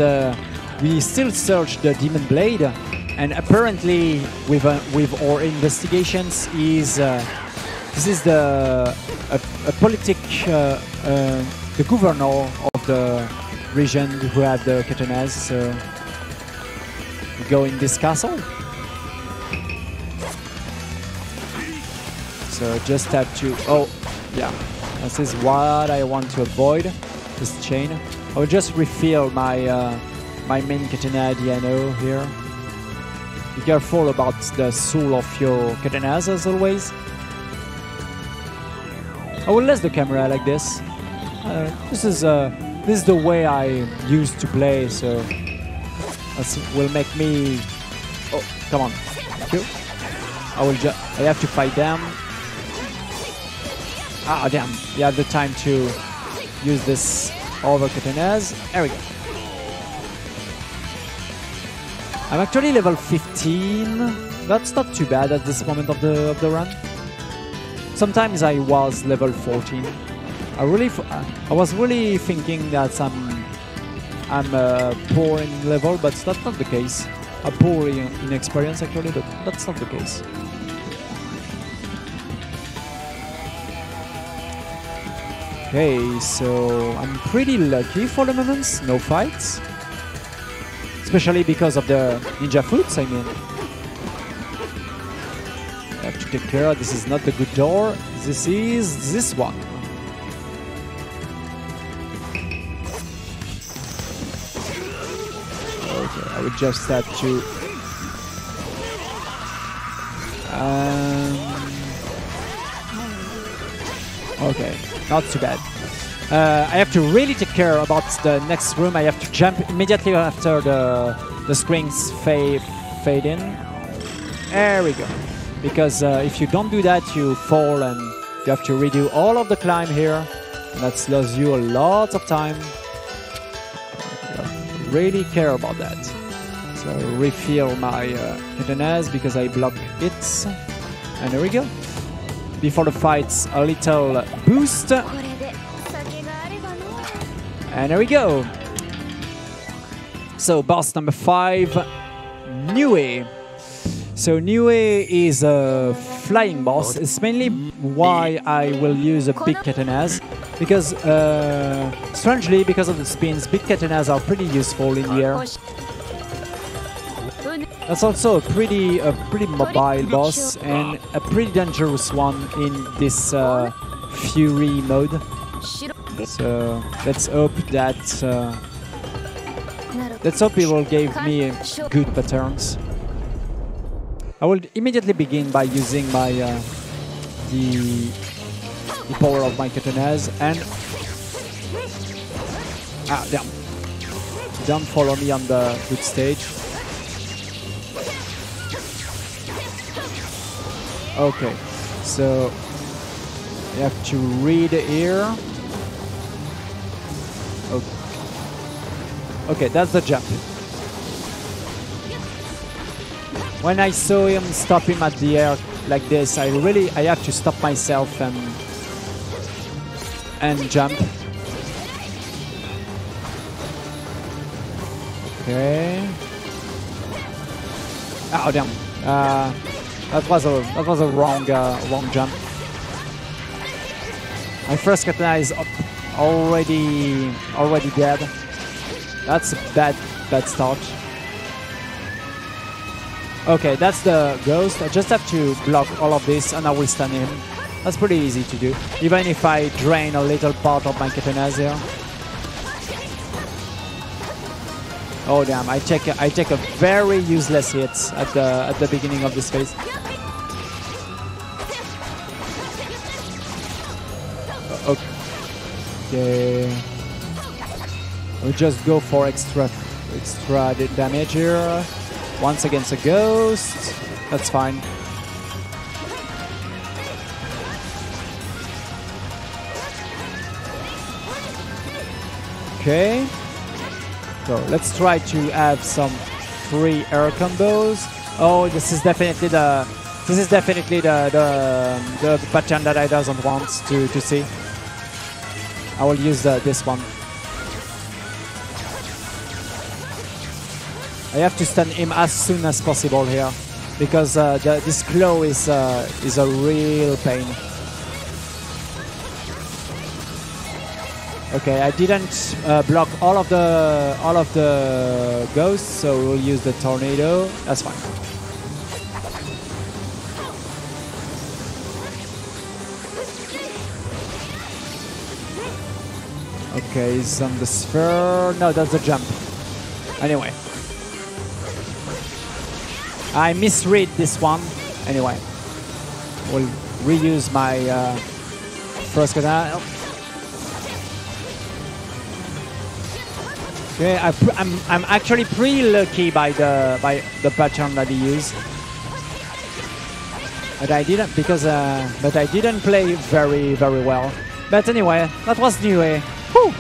we still search the Demon Blade, and apparently with our investigations this is a politic, the governor of the region who had the katanas. So we go in this castle. So just have to, oh yeah, this is what I want to avoid, this chain. I will just refill my my main katana Diano here. Be careful about the soul of your katanas as always. I will less the camera like this. This is the way I used to play, so that will make me. Oh, come on! Thank you. I have to fight them. Ah, damn! You have the time to use this over katanas. There we go. I'm actually level 15. That's not too bad at this moment of the run. Sometimes I was level 14. I was really thinking that I'm poor in level, but that's not the case. I'm poor in experience actually, but that's not the case. Okay, so I'm pretty lucky for the moment. No fights. Especially because of the ninja fruits, I mean. I have to take care. This is not the good door. This is this one. Okay, I would just have to... okay, not too bad. I have to really take care about the next room. I have to jump immediately after the screens fade in. There we go. because if you don't do that, you fall and you have to redo all of the climb here. And that slows you a lot of time. I really care about that. So refill my katanas because I block it. And there we go. Before the fights, a little boost. And there we go. So boss number 5, Niue. So Niue is a flying boss. It's mainly why I will use a big katanas. Because, strangely, because of the spins, big katanas are pretty useful in the air. That's also a pretty mobile boss and a pretty dangerous one in this Fury mode. So let's hope that it will give me good patterns. I will immediately begin by using my the power of my katanas and damn. Don't follow me on the good stage. Okay, so you have to read here. Okay, that's the jump. When I saw him stop him at the air like this, I have to stop myself and jump. Okay. Oh damn. That was a wrong jump. My first katana is already dead. That's a bad start. Okay, that's the ghost. I just have to block all of this and I will stun him. That's pretty easy to do, even if I drain a little part of my katanas here. Oh damn! I take a very useless hit at the beginning of this phase. Okay, we just go for extra damage here. Once against a ghost, that's fine. Okay. So let's try to have some free air combos. Oh, this is definitely the pattern that I doesn't want to see. I will use this one. I have to stun him as soon as possible here, because this claw is a real pain. Okay, I didn't block all of the ghosts, so we'll use the tornado. That's fine. Okay, he's on the sphere. No, that's a jump. Anyway. I misread this one. Anyway, we'll reuse my first katana. Okay, I'm actually pretty lucky by the pattern that he used, but I didn't play very well. But anyway, that was Niue. Whew.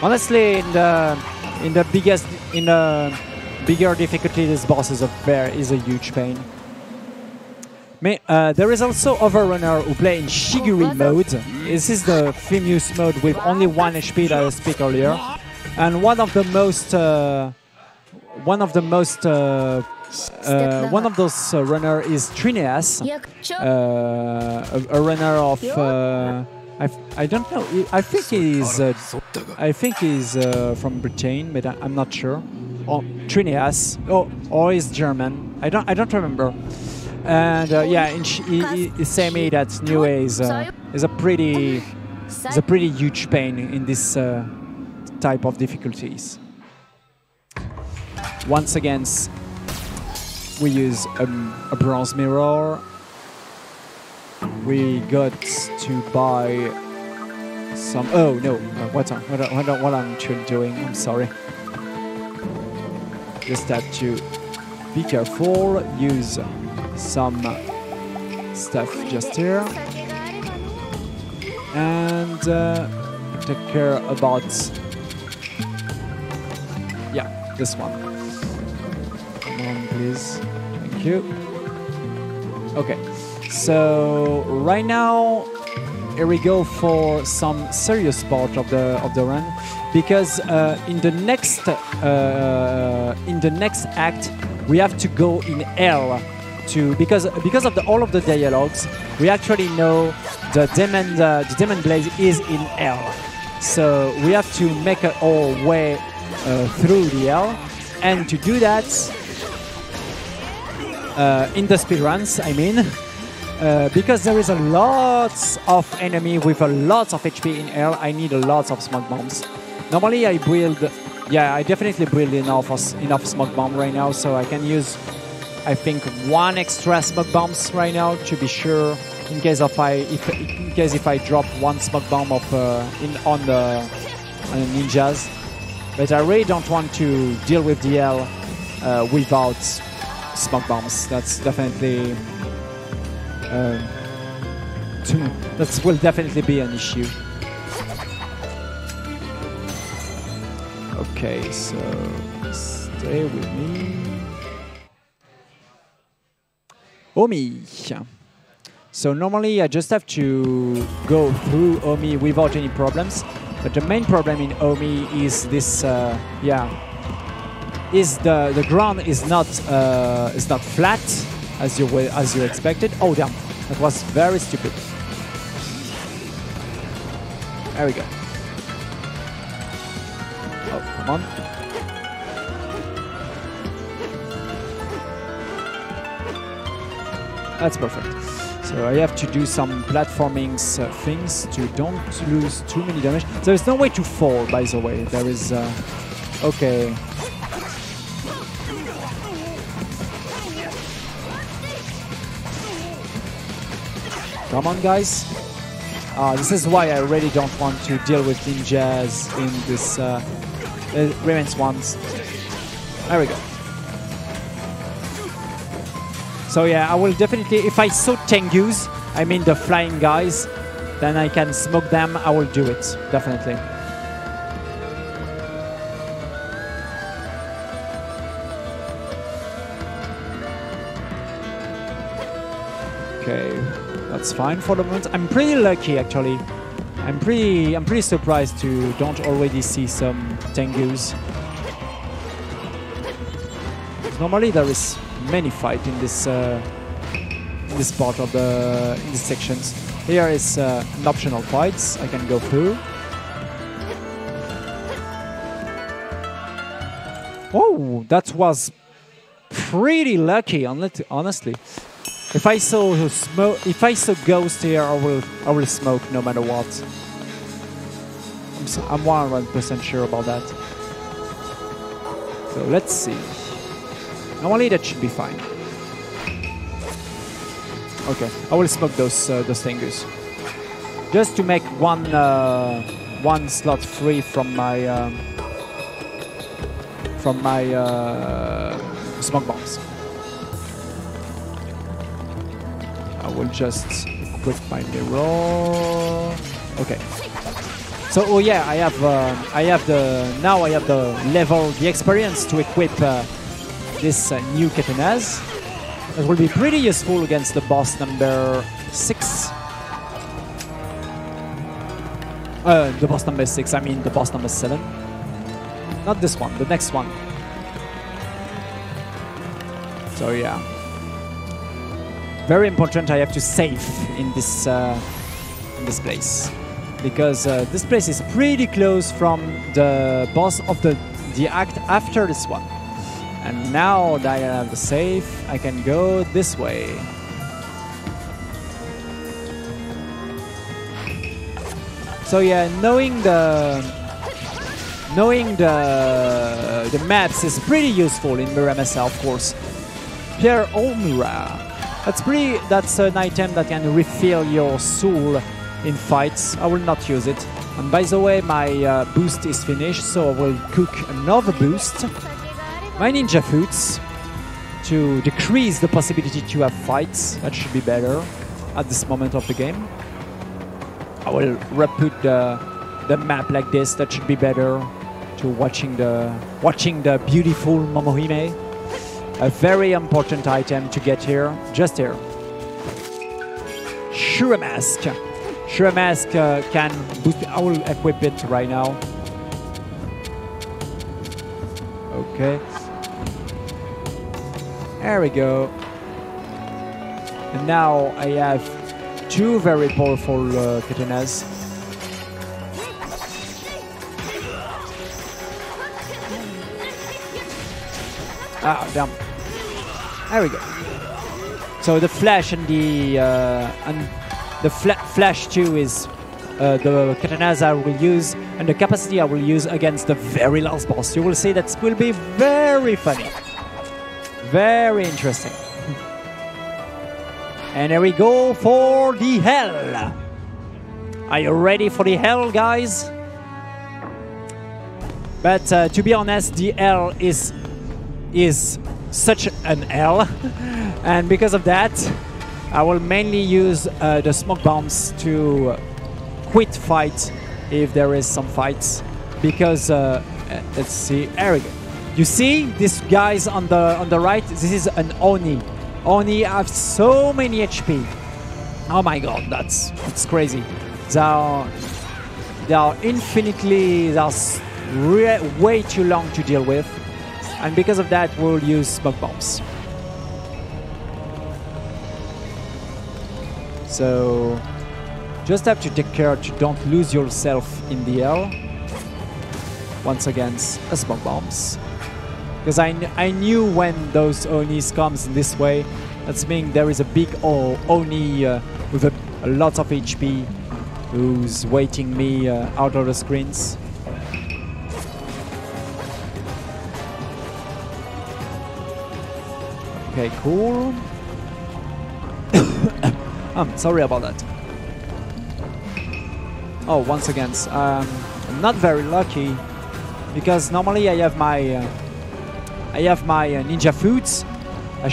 Honestly, in the bigger difficulty, this boss is a huge pain. There is also Overrunner who play in Shigiri mode. This is the famous mode with only 1 HP that I speak earlier, and one of those runner is Trineas, a runner of I don't know. I think he's from Britain, but I'm not sure. Or Trineas, or he's German. I don't remember. And yeah, he say me that Niue is a pretty huge pain in this type of difficulties. Once again, we use a bronze mirror. We got to buy some. Oh no! What I'm doing? I'm sorry. Just have to be careful. Use some stuff just here. And take care about, yeah, this one. Come on, please. Thank you. Okay, so right now, here we go for some serious part of the run, because in the next act we have to go in L because of all of the dialogues. We actually know the demon blade is in L, so we have to make our way through the L, and to do that in the speedruns, I mean. Because there is a lot of enemy with a lot of HP in L, I need a lot of smoke bombs. Normally I build, yeah, I definitely build enough smoke bomb right now, so I can use, I think, 1 extra smoke bombs right now to be sure in case if I drop 1 smoke bomb on the ninjas. But I really don't want to deal with the L without smoke bombs. That's definitely. That will definitely be an issue. Okay, so stay with me. Omi. So normally I just have to go through Omi without any problems, but the main problem in Omi is this. Is the ground is not flat as you expected. Oh damn, that was very stupid. There we go. Oh, come on. That's perfect. So I have to do some platforming things to don't lose too many damage. There is no way to fall, by the way. There is... okay. Come on, guys. This is why I really don't want to deal with ninjas in this remains ones. There we go. So yeah, I will definitely, if I saw Tengus, I mean the flying guys, then I can smoke them, I will do it, definitely. Okay, that's fine for the moment. I'm pretty lucky actually. I'm pretty surprised to don't already see some Tengus. Normally there is many fight in this part of in these sections. Here is an optional fights I can go through. Oh, that was pretty lucky, honestly. If I saw Ghost here, I will smoke no matter what. I'm 100% sure about that. So let's see. Normally that should be fine. Okay, I will smoke those Tengus, just to make one slot free from my smoke bombs. I will just equip my mirror. Okay. So oh yeah, I have the experience to equip this new katanas. That will be pretty useful against the boss number 6. The boss number 6, I mean the boss number 7. Not this one, the next one. So yeah. Very important, I have to save in this place. Because this place is pretty close from the boss of the act after this one. And now that I have the save, I can go this way. So yeah, knowing the maps is pretty useful in Muramasa, of course. Pierre Omura. That's an item that can refill your soul in fights. I will not use it. And by the way, my boost is finished, so I will cook another boost. My ninja foods to decrease the possibility to have fights. That should be better at this moment of the game. I will re-put the map like this. That should be better to watching the beautiful Momohime. A very important item to get here, just here. Shura Mask. Shura Mask can boost. I will equip it right now. Okay. There we go. And now I have two very powerful katanas. Ah, damn. There we go. So the flash and the flash too is the katanas I will use, and the capacity I will use against the very last boss. You will see that will be very funny, very interesting. And here we go for the hell. Are you ready for the hell, guys? But to be honest, the hell is such an L, and because of that I will mainly use the smoke bombs to quit fight if there is some fights, because let's see, there we go. You see these guys on the right, this is an Oni. Oni have so many HP. Oh my god, that's crazy. They are infinitely, they are way too long to deal with. And because of that, we'll use smoke bombs. So just have to take care to don't lose yourself in the air. Once again, a smoke bombs. Because I knew when those Onis comes in this way, that's mean there is a big Oni with a lot of HP who's waiting me out of the screens. Okay, cool. I'm sorry about that. Oh, once again, I'm not very lucky because normally I have my ninja foods. I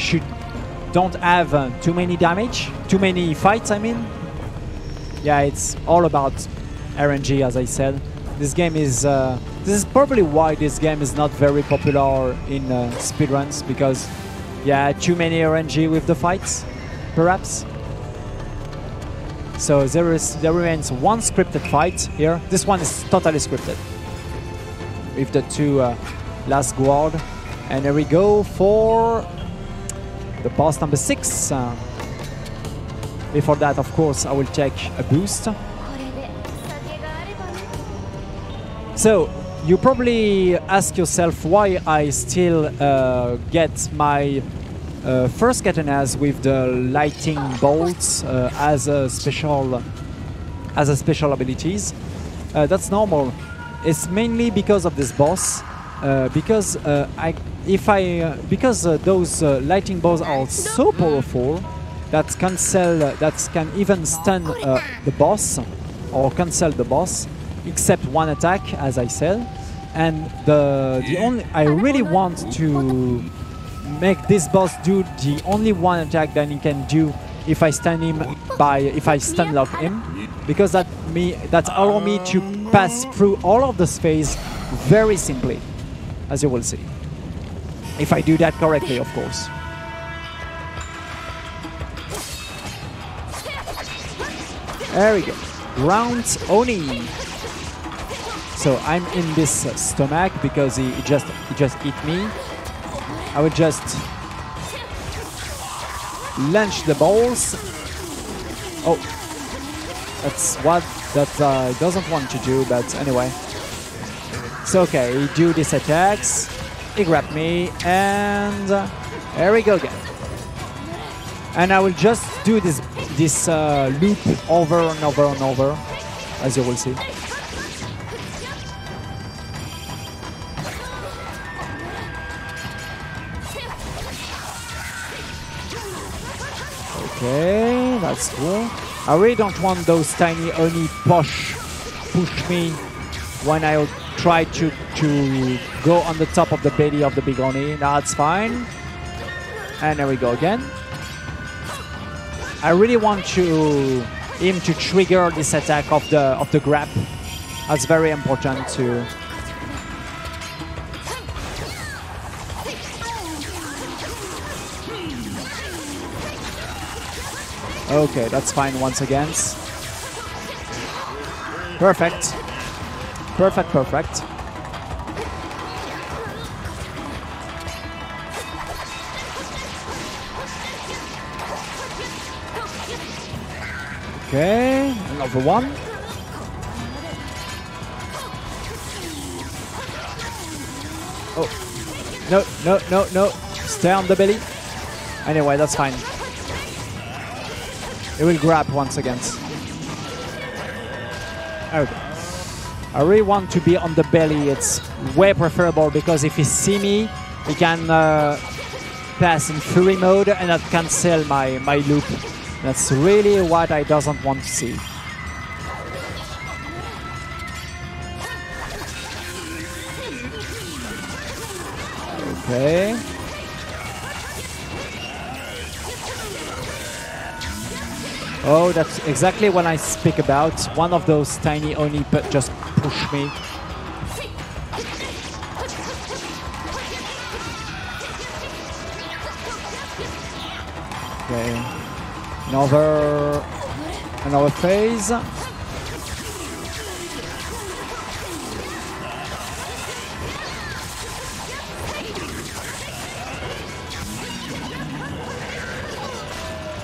don't have too many damage, too many fights. I mean, yeah, it's all about RNG, as I said. This game is. This is probably why this game is not very popular in speedruns, because. Yeah, too many RNG with the fights, perhaps. So there remains one scripted fight here. This one is totally scripted with the two last guard. And here we go for the boss number 6. Before that, of course, I will take a boost. So you probably ask yourself why I still get my first katanas with the lighting bolts as a special abilities. That's normal. It's mainly because of this boss. Because those lightning bolts are so powerful that can even stun the boss or cancel the boss, except one attack, as I said. And I really want to make this boss do the only one attack that he can do if I stun lock him, because that allow me to pass through all of this phase very simply, as you will see. If I do that correctly, of course. There we go. Round Oni. So I'm in this stomach because he just hit me. I will just launch the balls. Oh, that's what that doesn't want to do, but anyway. So okay, he do these attacks. He grabbed me, and there we go again. And I will just do this loop over and over and over, as you will see. Okay, that's cool. I really don't want those tiny Oni push me when I try to go on the top of the belly of the big Oni. That's fine. And there we go again. I really want him to trigger this attack of the grab. That's very important to. Okay, that's fine once again. Perfect. Perfect, perfect. Okay, another one. Oh, no, no, no, no. Stay on the belly. Anyway, that's fine. It will grab once again. Okay. I really want to be on the belly. It's way preferable because if he see me, he can pass in fury mode and that cancel my loop. That's really what I doesn't want to see. Okay. Oh, that's exactly what I speak about. One of those tiny Oni but just push me. Okay. Another phase.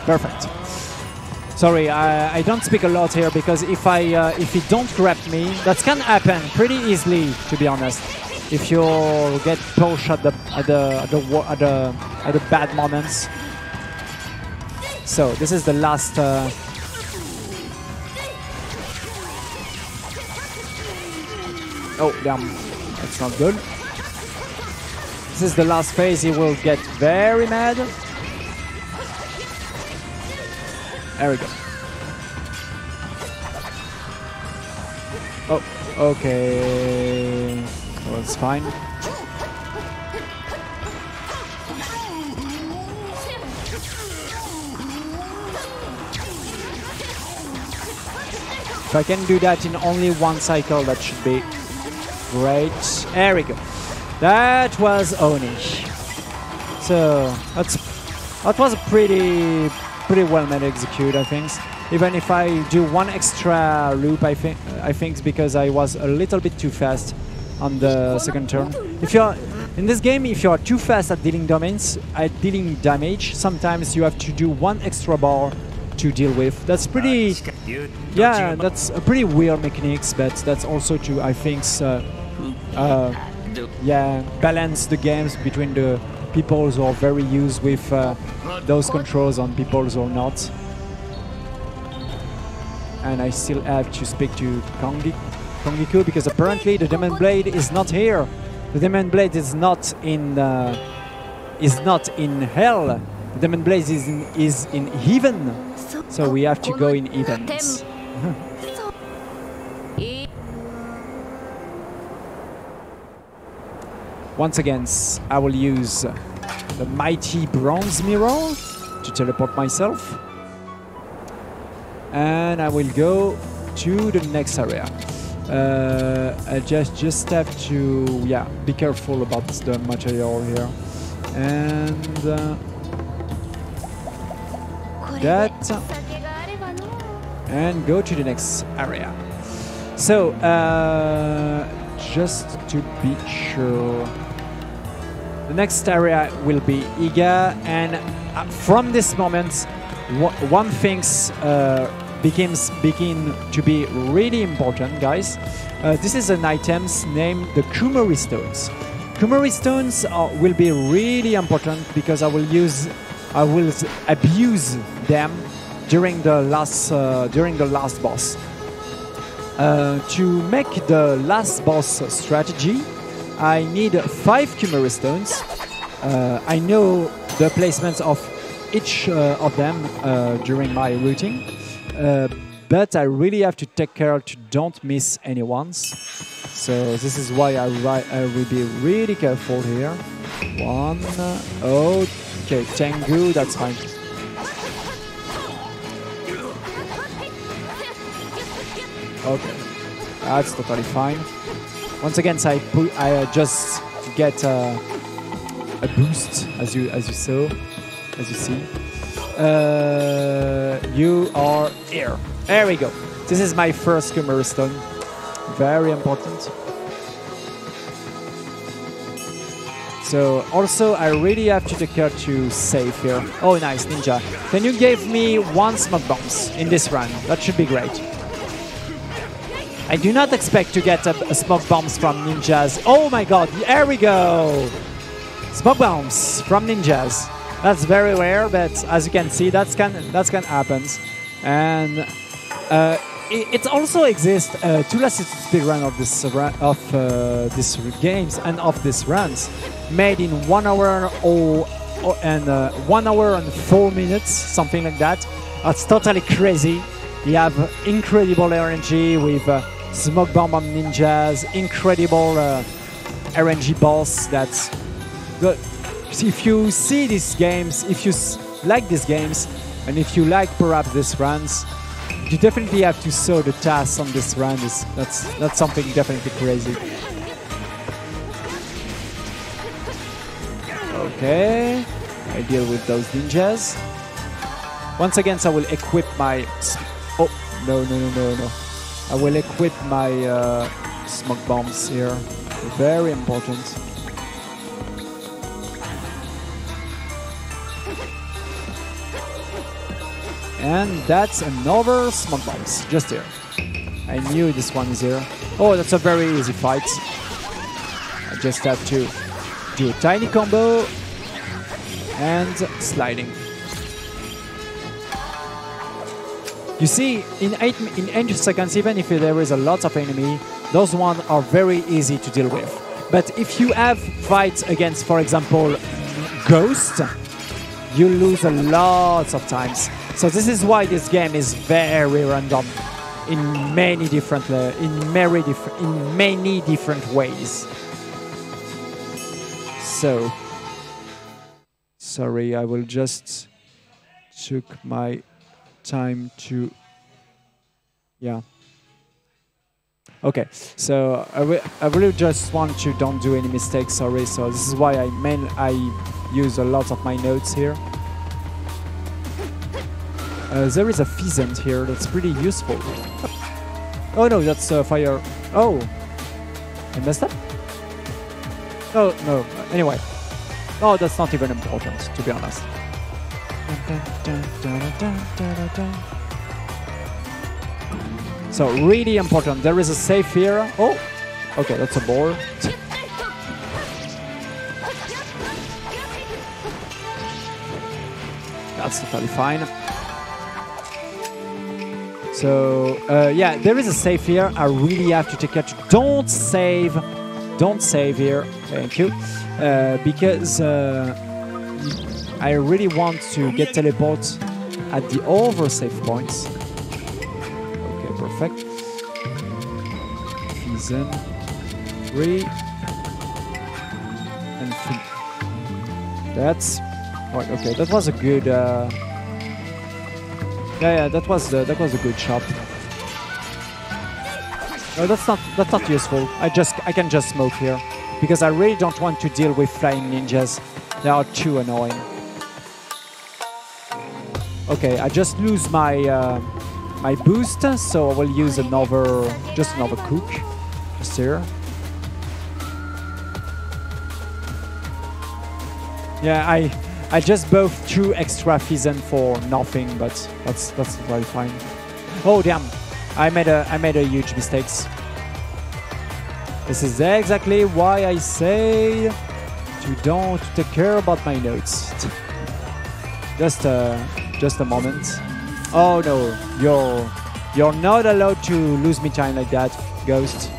Perfect. Sorry, I don't speak a lot here because if he don't grab me, that can happen pretty easily, to be honest. If you get pushed at the bad moments. So this is the last. Oh damn, that's not good. This is the last phase. He will get very mad. There we go. Oh, okay. Well, it's fine. If I can do that in only one cycle, that should be great. There we go. That was Oni. So that was a pretty well made execute, I think. Even if I do one extra loop, I think it's because I was a little bit too fast on the second turn. If you're in this game, if you are too fast at dealing damage, sometimes you have to do one extra bar to deal with. That's pretty, yeah, that's a pretty weird mechanics, but that's also to, I think, yeah, balance the games between the people who are very used with those controls and people who are not. And I still have to speak to Kongiku because apparently the Demon Blade is not here. The Demon Blade is not in hell. The Demon Blade is in heaven. So we have to go in heavens. Once again, I will use the mighty bronze mirror to teleport myself. And I will go to the next area. I just have to, yeah, be careful about the material here. And that. And go to the next area. So, just to be sure. The next area will be Iga, and from this moment, one thing begin to be really important, guys. This is an item named the Kumori Stones. Kumori Stones will be really important because I will abuse them during the last boss. To make the last boss strategy, I need 5 Kumori Stones. I know the placements of each of them during my routing, but I really have to take care to don't miss any ones. So this is why I will be really careful here. 1, oh, Okay, Tengu, that's fine. Okay, that's totally fine. Once again, I just get a boost, as you see. You are here. There we go. This is my first Kumara Stone. Very important. So also, I really have to take care to save here. Oh, nice, Ninja. Can you give me 1 smoke bombs in this run? That should be great. I do not expect to get a smoke bombs from Ninjas. Oh my god, there we go! Smoke bombs from Ninjas. That's very rare, but as you can see, that's can happen. And it also exists to last speedrun of this games and of these runs, made in 1 hour or 1 hour and 4 minutes, something like that. That's totally crazy. You have incredible RNG with smoke bomb on Ninjas, incredible RNG boss. That's good. If you see these games, if you like these games, and if you like perhaps these runs, you definitely have to saw the tasks on this run. That's something definitely crazy. Okay, I deal with those ninjas. Once again, I will equip my... Oh, no. I will equip my smoke bombs here. Very important. And that's another smoke bombs, just here. I knew this one is here. Oh, that's a very easy fight. I just have to do a tiny combo and sliding. You see, in 8 seconds, even if there is a lot of enemy, those ones are very easy to deal with. But if you have fights against, for example, Ghost, you lose a lot of times. So this is why this game is very random in many different ways. So, sorry, I will just took my time to, yeah. Okay, so I really just want to don't do any mistakes, sorry. So this is why I use a lot of my notes here. There is a pheasant here that's pretty useful. Oh no, that's fire. Oh, I messed up? Oh no, anyway. Oh, that's not even important, to be honest. So really important. There is a safe here. Oh, okay, that's a ball. That's totally fine. So yeah, there is a save here. I really have to take care to don't save here. Thank you, because I really want to get teleport at the over save points. Okay, perfect. Season 3 and 3. That's right. Okay, that was a good. Yeah, that was a good shot. No, that's not useful. I can just smoke here because I really don't want to deal with flying ninjas. They are too annoying. Okay, I just lose my my boost, so I will use another cook just here. Yeah, I just bought 2 extra pheasant for nothing, but that's very fine. Oh damn! I made a huge mistake. This is exactly why I say to don't take care about my notes. Just a moment. Oh no, you're not allowed to lose me time like that, Ghost.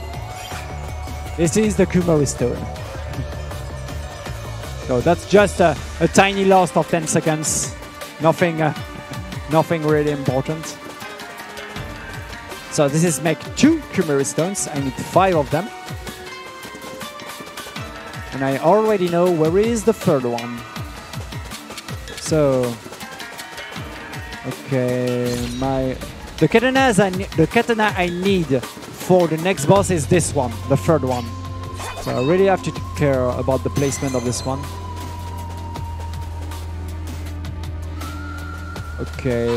This is the Kumara Stone. So that's just a tiny loss of 10 seconds. Nothing really important. So this is make 2 Kumara Stones. I need 5 of them. And I already know where is the third one. So, okay, the katana I need for the next boss is this one, the third one. So I really have to take care about the placement of this one. Okay,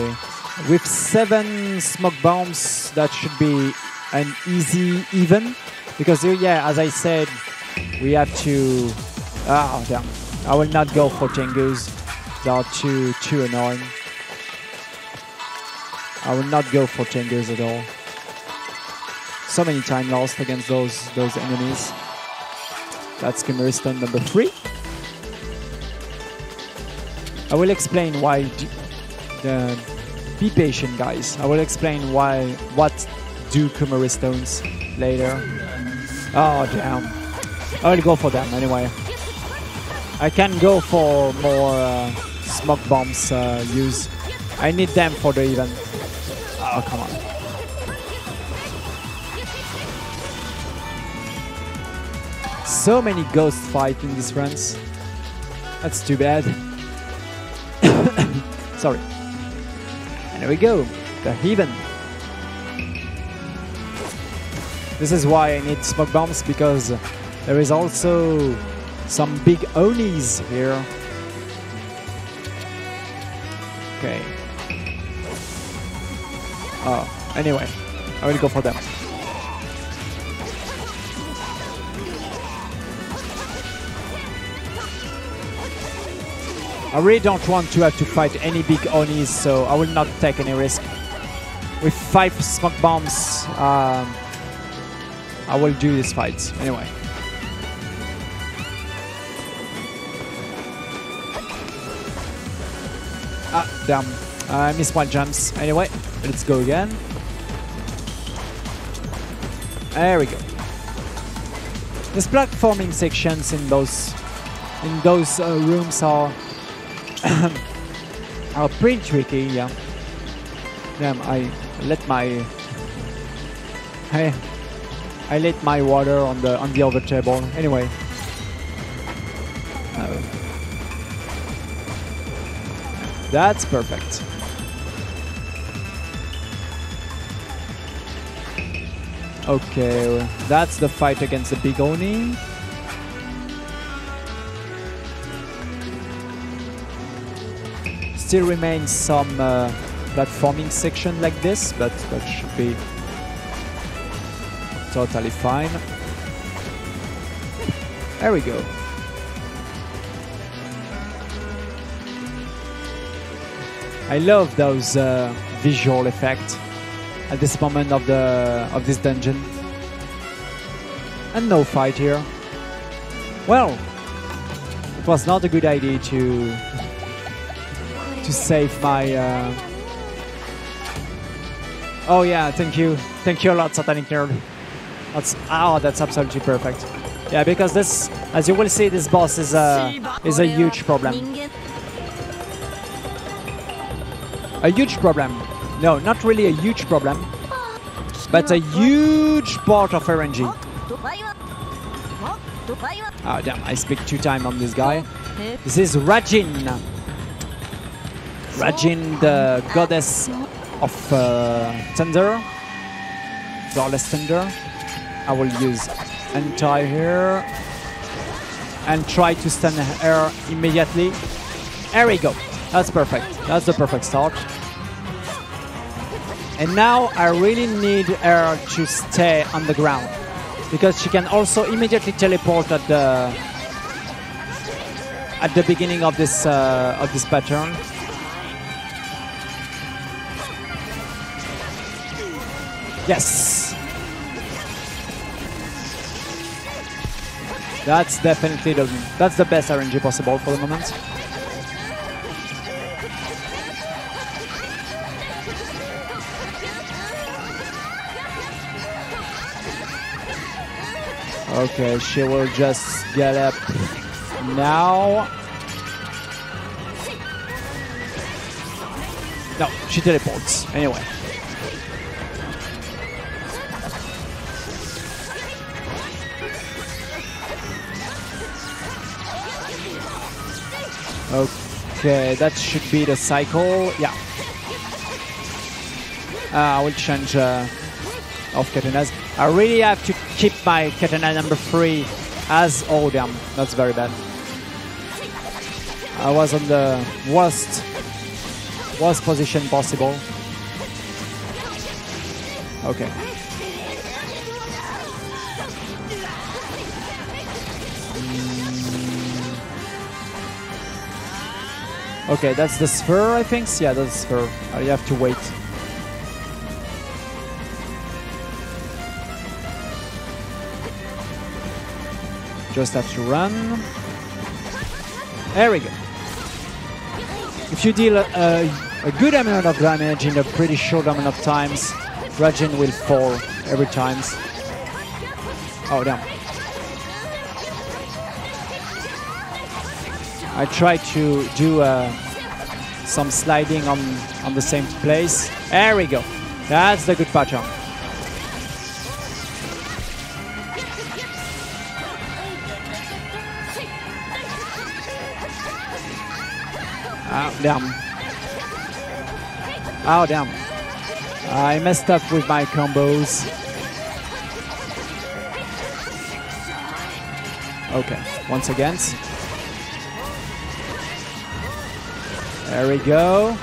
with 7 smoke bombs, that should be an easy even. Because yeah, as I said, we have to. Ah, damn! I will not go for Tengus. They are too annoying. I will not go for Tengus at all. So many time lost against those enemies. That's Chimeristan number 3. I will explain why. Be patient, guys. I will explain what do Chimeristones later. Oh damn! I will go for them anyway. I can go for more smoke bombs use. I need them for the event. Oh come on! So many ghost fights in these runs. That's too bad. Sorry. And there we go, the Heaven. This is why I need smoke bombs, because there is also some big Onis here. Okay. Oh, anyway, I will go for them. I really don't want to have to fight any big Onis, so I will not take any risk. With 5 smoke bombs, I will do this fight anyway. Ah, damn. I missed one jumps. Anyway, let's go again. There we go. These platforming sections in those rooms are are pretty tricky, yeah. Damn, I let my water on the other table. Anyway. That's perfect. Okay, that's the fight against the big Oni. Still remains some platforming section like this, but that should be totally fine. There we go. I love those visual effects at this moment of this dungeon. And no fight here. Well, it was not a good idea to save my... Oh yeah, thank you a lot, Satanic Nerd. That's absolutely perfect. Yeah, because this, as you will see, this boss is a huge problem. A huge problem. No, not really a huge problem, but a huge part of RNG. Oh damn, I speak 2 times on this guy. This is Rajin. Rajin, the goddess of thunder, flawless thunder. I will use anti here and try to stun her immediately. There we go. That's perfect. That's the perfect start. And now I really need her to stay on the ground, because she can also immediately teleport at the beginning of this pattern. Yes. That's definitely that's the best RNG possible for the moment. Okay, she will just get up now. No, she teleports anyway. Okay, that should be the cycle. Yeah. I will change of katanas. I really have to keep my katana number 3 as... Oh damn, that's very bad. I was on the worst position possible. Okay. Okay, that's the sphere, I think. Yeah, that's the sphere. I have to wait. Just have to run. There we go. If you deal a good amount of damage in a pretty short amount of times, Raijin will fall every time. Oh, damn. I try to do some sliding on the same place. There we go. That's the good pattern. Oh, damn. Oh, damn. I messed up with my combos. Okay, once again. There we go.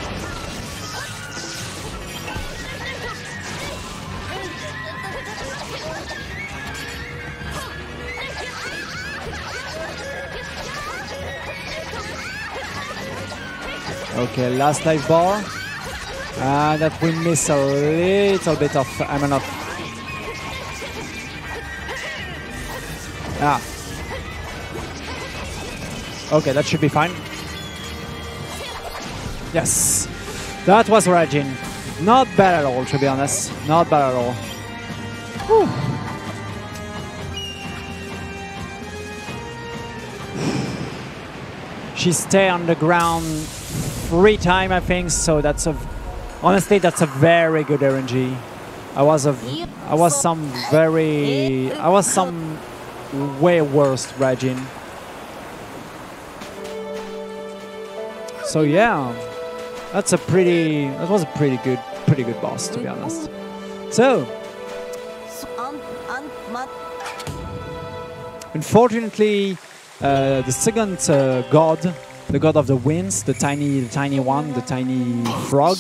Okay, last life bar. That we miss a little bit of amount of... Ah. Okay, that should be fine. Yes. That was Raijin. Not bad at all, to be honest. Not bad at all. Whew. She stayed on the ground 3 times, I think, so that's a... Honestly, that's a very good RNG. I was some way worse Raijin. So yeah, that was a pretty good boss, to be honest. So, unfortunately, the second god, the god of the winds, the tiny one, the tiny frog,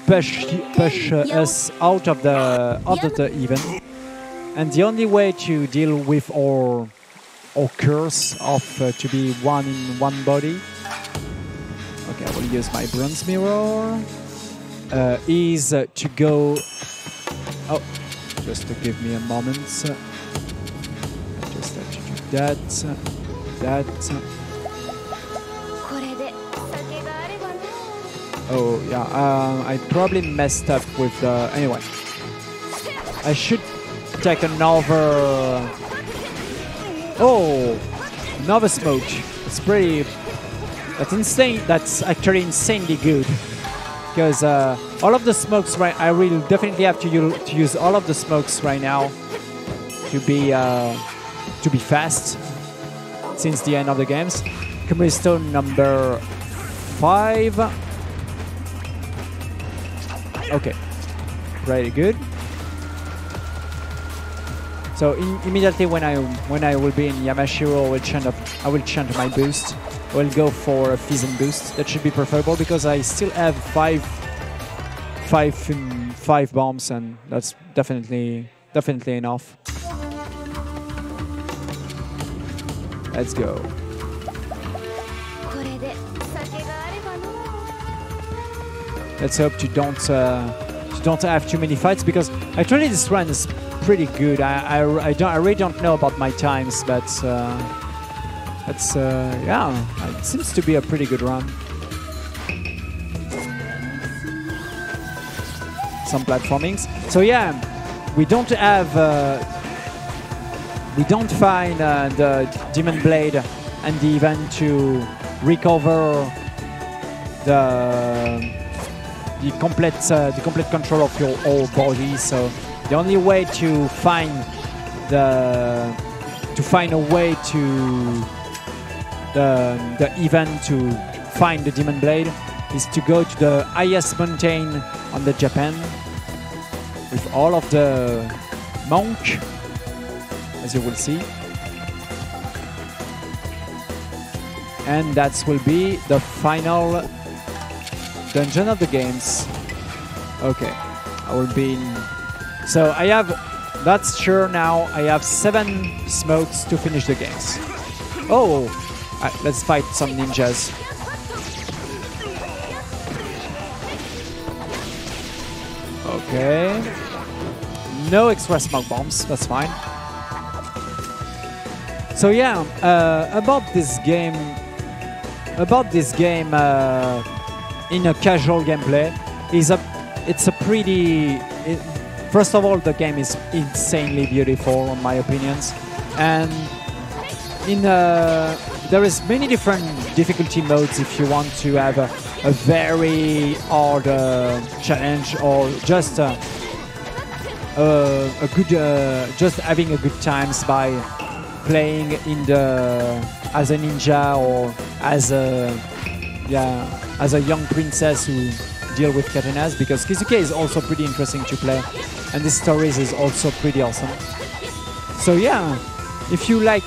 push us out of the event, and the only way to deal with our curse of to be one in one body. Okay, I will use my bronze mirror. Is to go. Oh, just to give me a moment. I just have to do that. Oh yeah, I probably messed up with the... Anyway, I should take another... Oh, another smoke. It's pretty... That's insane. That's actually insanely good. Because all of the smokes, right? I will definitely have to use all of the smokes right now to be fast since the end of the games. Kumuri Stone number 5. Okay, pretty good. So immediately when I will be in Yamashiro, I will chant my boost. I will go for a Physn boost. That should be preferable because I still have five bombs, and that's definitely enough. Let's go. Let's hope you don't have too many fights, because actually this run is pretty good. I really don't know about my times, but yeah, it seems to be a pretty good run. Some platformings. So yeah, we don't find the Demon Blade and the event to recover the complete control of your whole body. So the only way to find a way to the event to find the Demon Blade is to go to the highest mountain on the Japan with all of the monk, as you will see. And that will be the final dungeon of the games. Okay, I will be in. So I have, that's sure now, I have 7 smokes to finish the games. Oh, let's fight some ninjas. Okay. No extra smoke bombs, that's fine. So yeah, about this game in a casual gameplay, it's a pretty. First of all, the game is insanely beautiful, in my opinions, and there is many different difficulty modes if you want to have a very hard challenge or just a good, just having a good times by playing in as a ninja or as a young princess who deal with katanas, because Kizuke is also pretty interesting to play and this stories is also pretty awesome. So yeah, if you like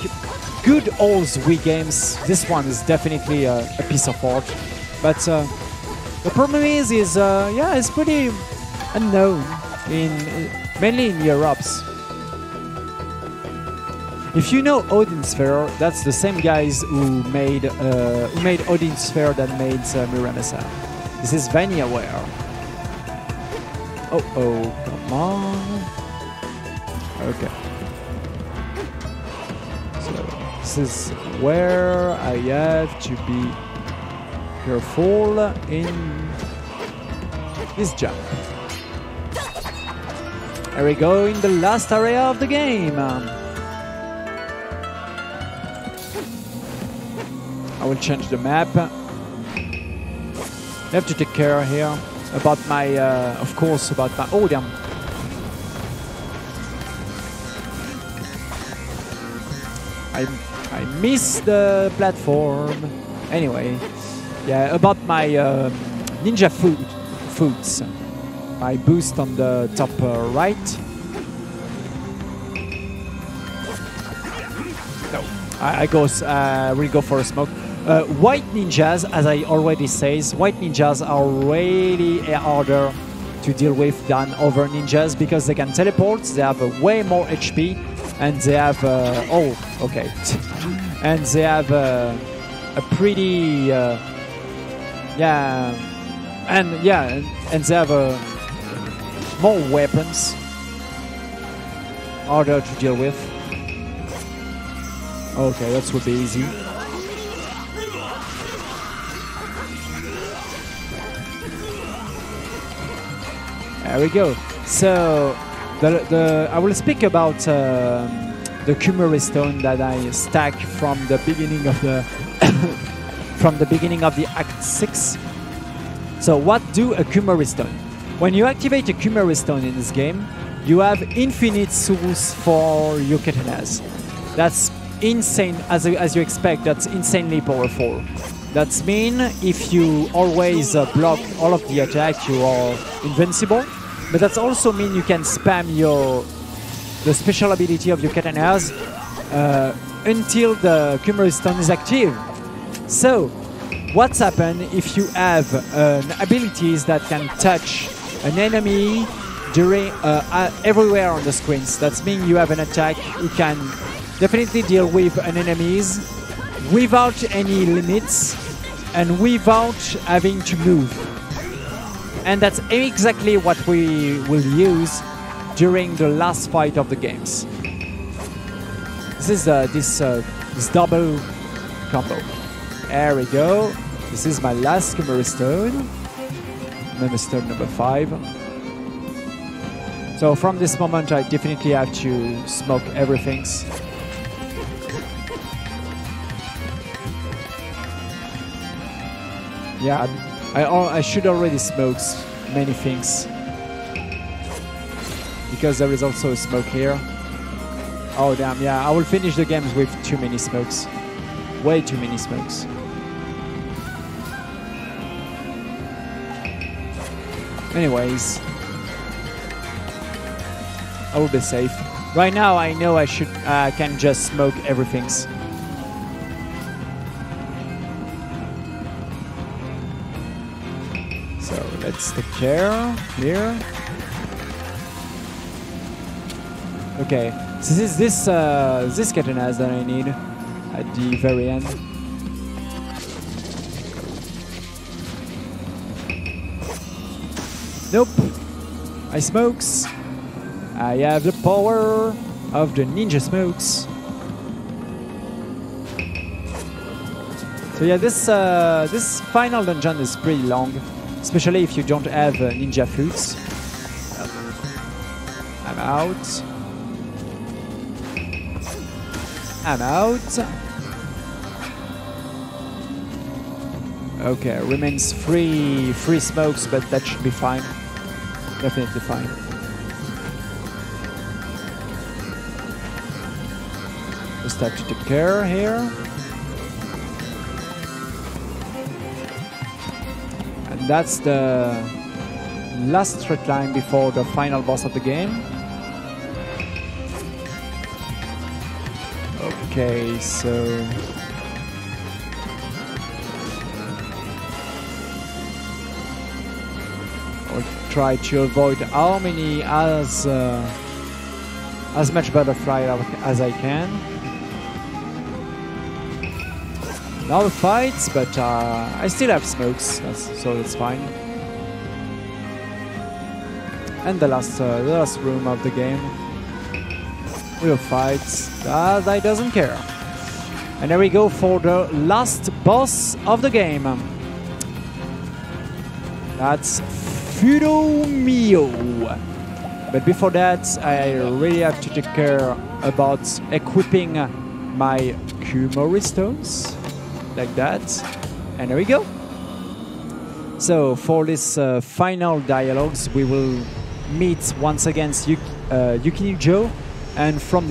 good old Wii games, this one is definitely a piece of art. But the problem is yeah, it's pretty unknown mainly in Europe. If you know Odin Sphere, that's the same guys who made Odin Sphere that made Muramasa. This is VanillaWare. Oh, come on. Okay. So this is where I have to be careful in this jump. There we go, in the last area of the game. I will change the map. I have to take care here about my, of course, about my. Oh damn! I missed the platform. Anyway, yeah, about my ninja foods. My boost on the top right. No, I will go for a smoke. White ninjas, as I already says, white ninjas are really harder to deal with than other ninjas because they can teleport, they have way more HP, and they have oh, okay, and they have a pretty yeah, and they have more weapons, harder to deal with. Okay, that would be easy. There we go. So I will speak about the Kumari stone that I stack from the beginning of the from the beginning of the Act 6. So what do a Kumari stone? When you activate a Kumari stone in this game, you have infinite souls for your katanas. That's insane, as you expect. That's insanely powerful. That's mean if you always block all of the attack, you are invincible. But that's also mean you can spam the special ability of your katanas until the Kumari stone is active. So, what's happened if you have abilities that can touch an enemy during everywhere on the screens? That means you have an attack you can definitely deal with an enemies without any limits and without having to move. And that's exactly what we will use during the last fight of the games. This is this double combo. There we go. This is my last Kumari stone. Stone number 5. So from this moment, I definitely have to smoke everything. Yeah, I should already smoke many things because there is also a smoke here. Oh damn, yeah, I will finish the games with too many smokes. Way too many smokes. Anyways, I will be safe. Right now, I know I can just smoke everything. So let's take care here. Okay, so this katanas that I need at the very end. Nope. I smokes. I have the power of the ninja smokes. So yeah, this final dungeon is pretty long, especially if you don't have ninja fruits. I'm out. I'm out. Okay, remains three smokes, but that should be fine. Definitely fine. Just have to take care here. And that's the last straight line before the final boss of the game. Okay, so I'll try to avoid harmony as much butterfly as I can. Now fights, but I still have smokes, so that's fine. And the last room of the game. Real fights. I doesn't care. And there we go for the last boss of the game. That's Fudomio. But before that, I really have to take care about equipping my Kumori stones, like that. And there we go. So for this final dialogues, we will meet once again Yukino-jo. And from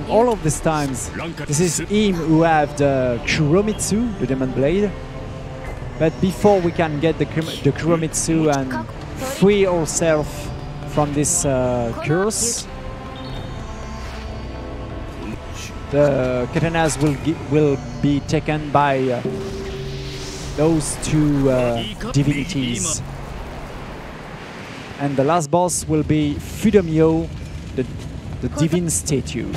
all of these times, this is him who have the Kuromitsu, the Demon Blade. But before we can get the Kuromitsu and free ourselves from this curse, the katanas will be taken by those two divinities. And the last boss will be Fudomio, the divine statue.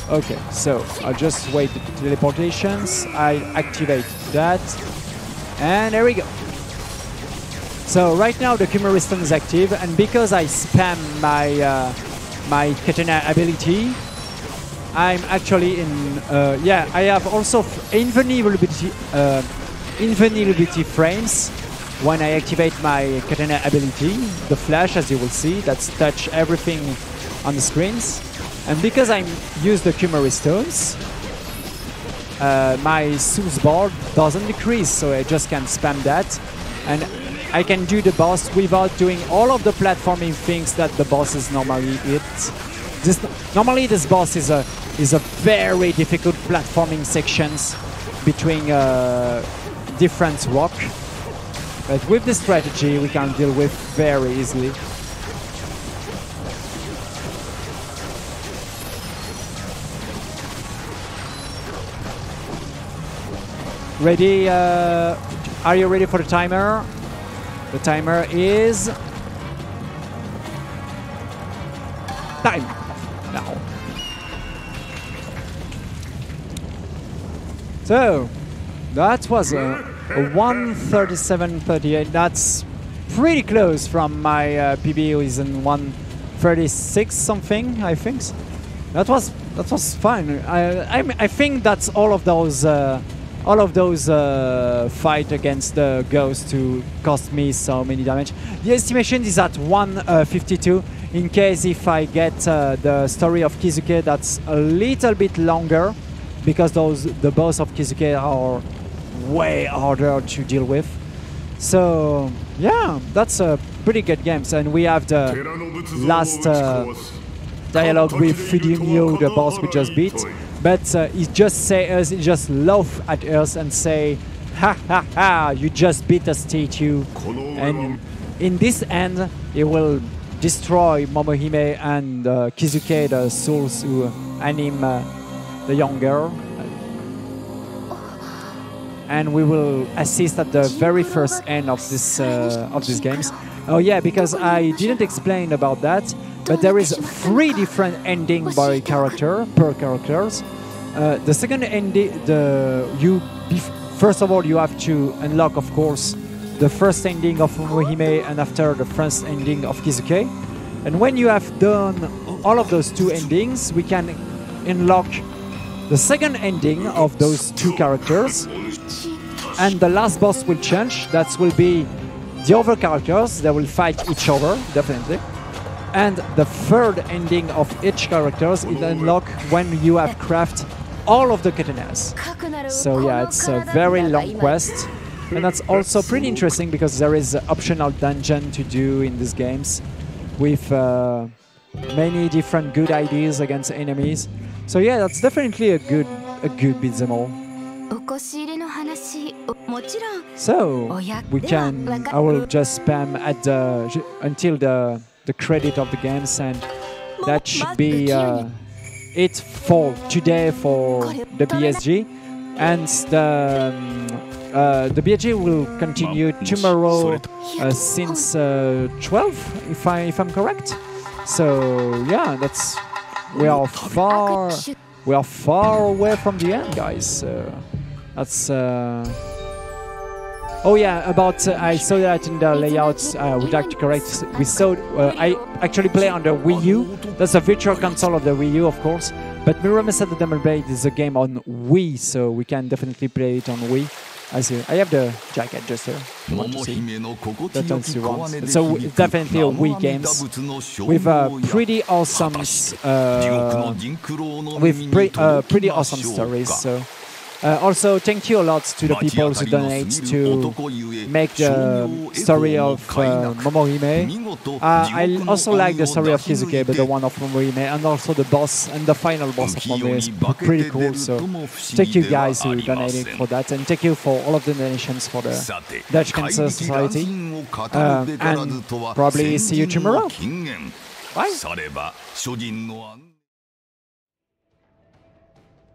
Okay, so I'll just wait the teleportations. I activate that, and there we go. So right now the Kumori Stone is active, and because I spam my katana ability, I'm actually in. I have also invulnerability frames when I activate my katana ability. The flash, as you will see, that's touch everything on the screens. And because I use the Kumori Stones, my Soul's bar doesn't decrease, so I just can spam that. And I can do the boss without doing all of the platforming things that the bosses normally hit. Normally this boss is a very difficult platforming sections between different rock. But with this strategy we can deal with very easily. Ready? Are you ready for the timer? The timer is time now. So that was a 1:37:38. That's pretty close from my PB, who is in 1:36 something, I think. That was fine. I think that's all of those fight against the ghost to cost me so many damage. The estimation is at 1:52. In case if I get the story of Kizuke, that's a little bit longer, because the boss of Kizuke are way harder to deal with. So yeah, that's a pretty good game. And we have the dialogue with Fudinho, the boss we just beat, but he just laugh at us and say, "Ha ha ha! You just beat a statue." And in this end, he will destroy Momohime and Kizuke, the souls who anime the young girl. And we will assist at the very first end of these games. Oh yeah, because I didn't explain about that, but there is 3 different endings per characters. The second ending, first of all, you have to unlock, of course, the first ending of Momohime and after the first ending of Kizuke. And when you have done all of those 2 endings, we can unlock the second ending of those 2 characters. And the last boss will change. That will be the other characters. They will fight each other, definitely. And the third ending of each character is unlocked when you have crafted all of the katanas. So yeah, it's a very long quest. And that's also pretty interesting because there is an optional dungeon to do in these games with many different good ideas against enemies. So yeah, that's definitely a good beat 'em all. So I will just spam at until the credit of the games, and that should be it for today for the BSG. And the BSG will continue tomorrow since 12, if I'm correct. So yeah, we are far away from the end, guys. That's oh yeah, about I saw that in the layouts. I would like to correct. We saw I actually play on the Wii U. That's a virtual console of the Wii U, of course. But Muramasa the Demon Blade is a game on Wii, so we can definitely play it on Wii. I have the jacket just here. You want to see? That's you want. So definitely a Wii games with pretty awesome pretty awesome stories. So. Also, thank you a lot to the people who donate to make the story of Momohime. I also like the story of Kizuke, but the one of Momohime, and also the boss and the final boss of Momohime is pretty cool. So, thank you guys who donated for that, and thank you for all of the donations for the Dutch Cancer Society. And probably see you tomorrow. Bye.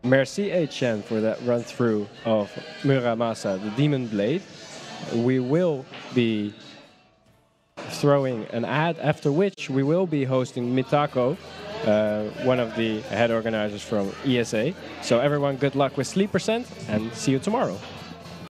Merci HN for that run through of Muramasa, the Demon Blade. We will be throwing an ad, after which we will be hosting Mitako, one of the head organizers from ESA. So everyone, good luck with Sleep% and see you tomorrow.